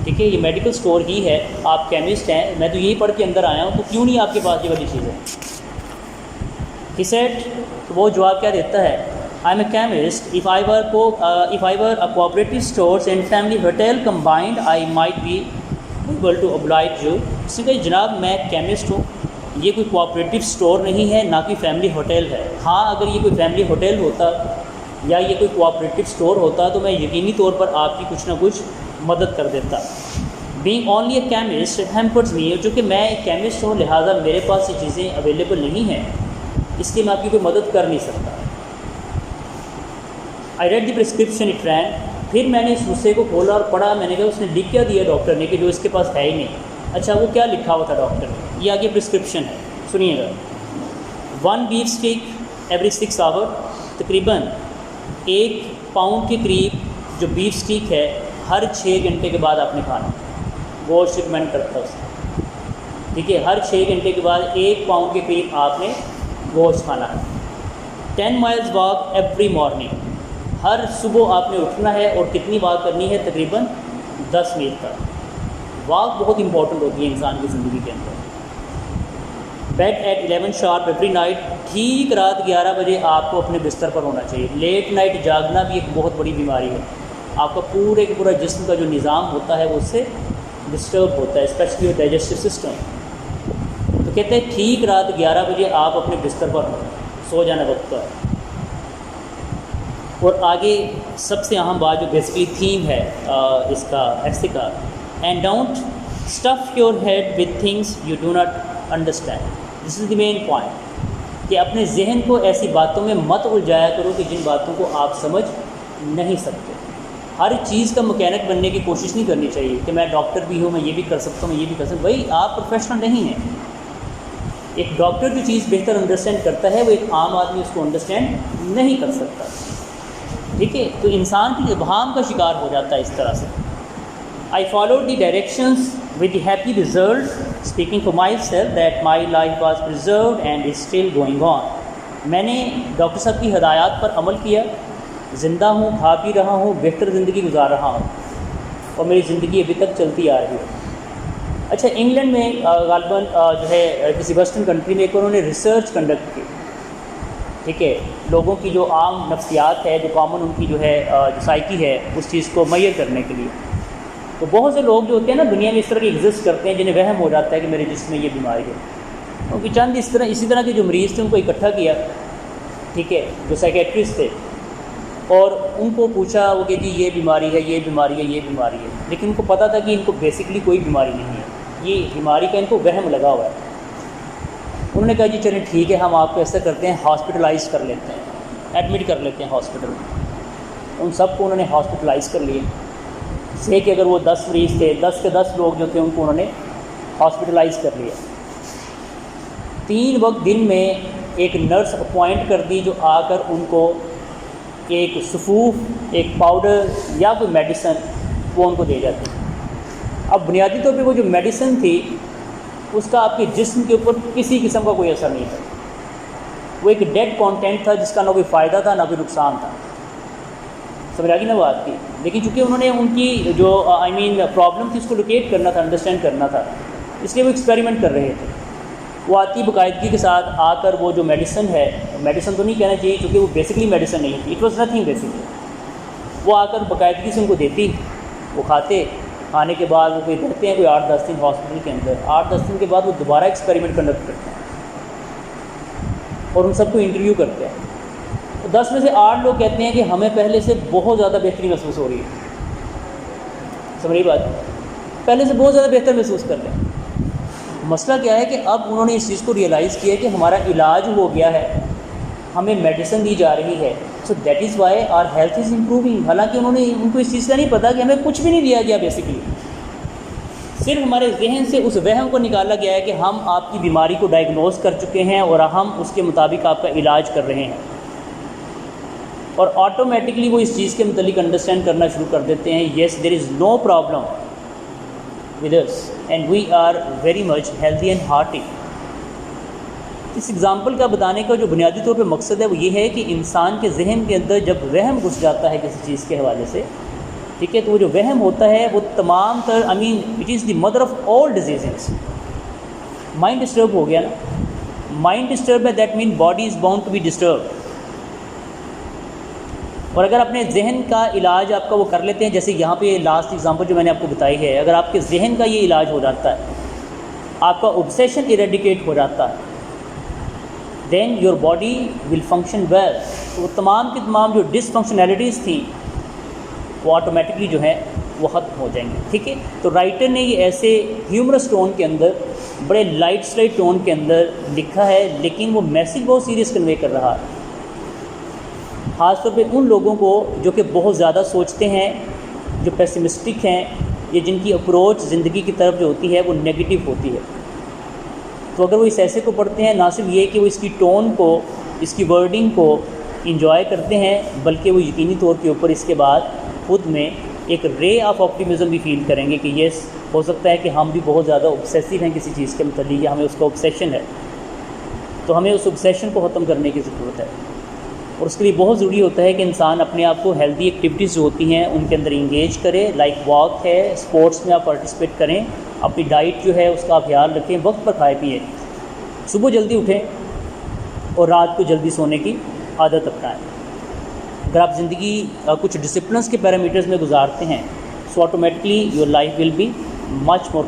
ٹھیک ہے, یہ میڈیکل اسٹور ہی ہے, آپ کیمسٹ ہیں, میں تو یہی پڑھ کے اندر آیا ہوں, تو کیوں نہیں آپ کے پاس یہ والی چیزیں. He said, تو وہ جواب کیا دیتا ہے, I'm a chemist. If I were a cooperative stores and family hotel combined, I might be able to oblige you اس نے کہا جناب میں کیمسٹ ہوں، یہ کوئی کوآپریٹو اسٹور نہیں ہے، نہ کوئی فیملی ہوٹل ہے. ہاں اگر یہ کوئی فیملی ہوٹل ہوتا یا یہ کوئی کوآپریٹو اسٹور ہوتا تو میں یقینی طور پر آپ کی کچھ نہ کچھ مدد کر دیتا. Being only a chemist hampers me, جو کہ میں ایک کیمسٹ ہوں لہٰذا میرے پاس یہ چیزیں اویلیبل نہیں ہیں، اس لیے میں آپ کی کوئی مدد کر نہیں سکتا. I read the prescription it ran, پھر میں نے اس نسخے کو کھولا اور پڑھا. میں نے کہا اس نے لکھ کیا دیا ڈاکٹر نے کہ جو اس کے پاس ہے ہی نہیں. اچھا وہ کیا لکھا ہوا تھا ڈاکٹر نے؟ یہ آگے پرسکرپشن ہے، سنیے گا. 1 بیف اسٹک ایوری 6 آور، تقریباً 1 پاؤنڈ کے قریب جو بیف اسٹک ہے ہر 6 گھنٹے کے بعد آپ نے کھانا. گوشت ریکمینڈ کرتا ہے اس نے، ٹھیک ہے. ہر 6 گھنٹے کے بعد 1 پاؤنڈ کے قریب آپ نے گوشت کھانا ہے. 10 miles واک ایوری مارننگ، ہر صبح آپ نے اٹھنا ہے اور کتنی واک کرنی ہے؟ تقریباً 10 میل تک. واک بہت امپورٹنٹ ہوتی ہے انسان کی زندگی کے اندر. Bed at 11 sharp every night, ٹھیک رات 11 بجے آپ کو اپنے بستر پر ہونا چاہیے. لیٹ نائٹ جاگنا بھی ایک بہت بڑی بیماری ہے. آپ کا پورے کے پورا جسم کا جو نظام ہوتا ہے وہ اس سے ڈسٹرب ہوتا ہے، اسپیشلی your digestive سسٹم. تو کہتے ہیں ٹھیک رات 11 بجے آپ اپنے بستر پر ہوں، سو جانا وقت پر. اور آگے سب سے اہم بات جو بیسکلی تھیم ہے اس کا ایسے کا، and don't stuff your head with things you do not understand. This is the main point کہ اپنے ذہن کو ایسی باتوں میں مت الجھایا کرو کہ جن باتوں کو آپ سمجھ نہیں سکتے. ہر چیز کا مکینک بننے کی کوشش نہیں کرنی چاہیے کہ میں ڈاکٹر بھی ہوں، میں یہ بھی کر سکتا ہوں، میں یہ بھی کر سکتا ہوں. بھائی آپ پروفیشنل نہیں ہیں. ایک ڈاکٹر جو چیز بہتر انڈرسٹینڈ کرتا ہے وہ ایک عام آدمی اس کو انڈرسٹینڈ نہیں کر سکتا. ٹھیک ہے، تو انسان کی ابہام کا شکار ہو جاتا ہے اس طرح سے. I followed the directions with the happy result, speaking for myself, that my life was preserved and is still going on. میں نے ڈاکٹر صاحب کی ہدایات پر عمل کیا، زندہ ہوں، کھا پی رہا ہوں، بہتر زندگی گزار رہا ہوں اور میری زندگی ابھی تک چلتی آ رہی ہے. اچھا انگلینڈ میں غالباً جو ہے کسی ویسٹرن کنٹری میں ایک انہوں نے ریسرچ کنڈکٹ کی. ٹھیک ہے، لوگوں کی جو عام نفسیات ہے، جو کامن ان کی جو ہے جو سائیکی ہے اس چیز کو میئر کرنے کے لیے. تو بہت سے لوگ جو ہوتے ہیں نا دنیا میں اس طرح کے ایگزسٹ کرتے ہیں جنہیں وہم ہو جاتا ہے کہ میرے جسم میں یہ بیماری ہے. کیونکہ چند اسی طرح کے جو مریض تھے ان کو اکٹھا کیا، ٹھیک ہے، جو سائیکیٹرسٹ تھے، اور ان کو پوچھا وہ کہ جی یہ بیماری ہے، یہ بیماری ہے، یہ بیماری ہے. لیکن ان کو پتہ تھا کہ ان کو بیسکلی کوئی بیماری نہیں ہے، یہ بیماری کا ان کو وہم لگا ہوا ہے. انہوں نے کہا جی چلیں ٹھیک ہے، ہم آپ کو ایسا کرتے ہیں، ہاسپٹلائز کر لیتے ہیں، ایڈمٹ کر لیتے ہیں ہاسپٹل میں. ان سب کو انہوں نے ہاسپٹلائز کر لیے. سے کہ اگر وہ 10 مریض تھے، 10 کے 10 لوگ جو تھے ان کو انہوں نے ہاسپٹلائز کر لیا. 3 وقت دن میں ایک نرس اپوائنٹ کر دی جو آ کر ان کو ایک سفوف، ایک پاؤڈر یا کوئی میڈیسن وہ ان کو دے جاتی. اب بنیادی طور پہ وہ جو میڈیسن تھی اس کا آپ کے جسم کے اوپر کسی قسم کا کوئی اثر نہیں تھا. وہ ایک ڈیڈ کانٹینٹ تھا جس کا نہ کوئی فائدہ تھا نہ کوئی نقصان تھا. سمجھ آ گئی نا بات کی؟ لیکن چونکہ انہوں نے ان کی جو پرابلم تھی اس کو لوکیٹ کرنا تھا، انڈرسٹینڈ کرنا تھا، اس لیے وہ ایکسپیریمنٹ کر رہے تھے. وہ آتی باقاعدگی کے ساتھ آ کر وہ جو میڈیسن ہے، میڈیسن تو نہیں کہنا چاہیے کیونکہ وہ بیسکلی میڈیسن نہیں تھی، اٹ واز نتھنگ بیسکلی. وہ آ کر باقاعدگی سے ان کو دیتی، وہ کھاتے. کھانے کے بعد وہ کوئی رہتے ہیں کوئی 8-10 دن ہاسپٹل کے اندر. 8-10 دن کے بعد وہ دوبارہ ایکسپیریمنٹ کنڈکٹ کرتے ہیں اور ان سب کو انٹرویو کرتے ہیں. 10 میں سے 8 لوگ کہتے ہیں کہ ہمیں پہلے سے بہت زیادہ بہتری محسوس ہو رہی ہے. سمجھ رہی بات؟ پہلے سے بہت زیادہ بہتر محسوس کر رہے ہیں. مسئلہ کیا ہے کہ اب انہوں نے اس چیز کو ریئلائز کیا کہ ہمارا علاج ہو گیا ہے، ہمیں میڈیسن دی جا رہی ہے. So that is why our health is improving. حالانکہ ان کو اس چیز کا نہیں پتہ کہ ہمیں کچھ بھی نہیں دیا گیا. بیسکلی صرف ہمارے ذہن سے اس وہم کو نکالا گیا ہے کہ ہم آپ کی بیماری کو ڈائگنوز کر چکے ہیں اور ہم اس کے مطابق آپ کا علاج کر رہے ہیں. اور آٹومیٹکلی وہ اس چیز کے متعلق انڈرسٹینڈ کرنا شروع کر دیتے ہیں. Yes there is no problem with us and we are very much healthy and hearty. اس ایگزامپل کا بتانے کا جو بنیادی طور پہ مقصد ہے وہ یہ ہے کہ انسان کے ذہن کے اندر جب وہم گھس جاتا ہے کسی چیز کے حوالے سے، ٹھیک ہے، تو وہ جو وہم ہوتا ہے وہ تمام تر it is the mother of all diseases. Mind disturb ہو گیا نا. مائنڈ ڈسٹرب ہے that mean body is bound to be disturb. اور اگر اپنے ذہن کا علاج آپ کا وہ کر لیتے ہیں، جیسے یہاں پہ لاسٹ ایگزامپل جو میں نے آپ کو بتائی ہے، اگر آپ کے ذہن کا یہ علاج ہو جاتا ہے آپ کا obsession eradicate ہو جاتا ہے, then your body will function well. تو تمام کی تمام جو ڈسفنکشنالٹیز تھیں وہ آٹومیٹکلی جو ہیں وہ ختم ہو جائیں گے. ٹھیک ہے, تو رائٹر نے یہ ایسے ہیومرس ٹون کے اندر, بڑے لائٹ سلائٹ ٹون کے اندر لکھا ہے, لیکن وہ میسیج بہت سیریس کنوے کر رہا ہے, خاص طور پہ ان لوگوں کو جو کہ بہت زیادہ سوچتے ہیں, جو پیسمسٹک ہیں, یا جن کی اپروچ زندگی کی طرف جو ہوتی ہے وہ نیگیٹو ہوتی ہے. تو اگر وہ اس ایسے کو پڑھتے ہیں, نہ صرف یہ کہ وہ اس کی ٹون کو, اس کی ورڈنگ کو انجوائے کرتے ہیں, بلکہ وہ یقینی طور کے اوپر اس کے بعد خود میں ایک رے آف آپٹیمزم بھی فیل کریں گے کہ یس, ہو سکتا ہے کہ ہم بھی بہت زیادہ obsessive ہیں کسی چیز کے متعلق, یا ہمیں اس کا obsession ہے, تو ہمیں اس obsession کو ختم کرنے کی ضرورت ہے. اور اس کے لیے بہت ضروری ہوتا ہے کہ انسان اپنے آپ کو ہیلدی ایکٹیویٹیز جو ہوتی ہیں ان کے اندر انگیج کرے, لائک واک ہے, اسپورٹس میں آپ پارٹیسپیٹ کریں, اپنی ڈائٹ جو ہے اس کا آپ خیال رکھیں, وقت پر کھائے پیئیں, صبح جلدی اٹھیں اور رات کو جلدی سونے کی عادت اپنائیں. اگر آپ زندگی کچھ ڈسپلنس کے پیرامیٹرز میں گزارتے ہیں, so automatically your life will be much more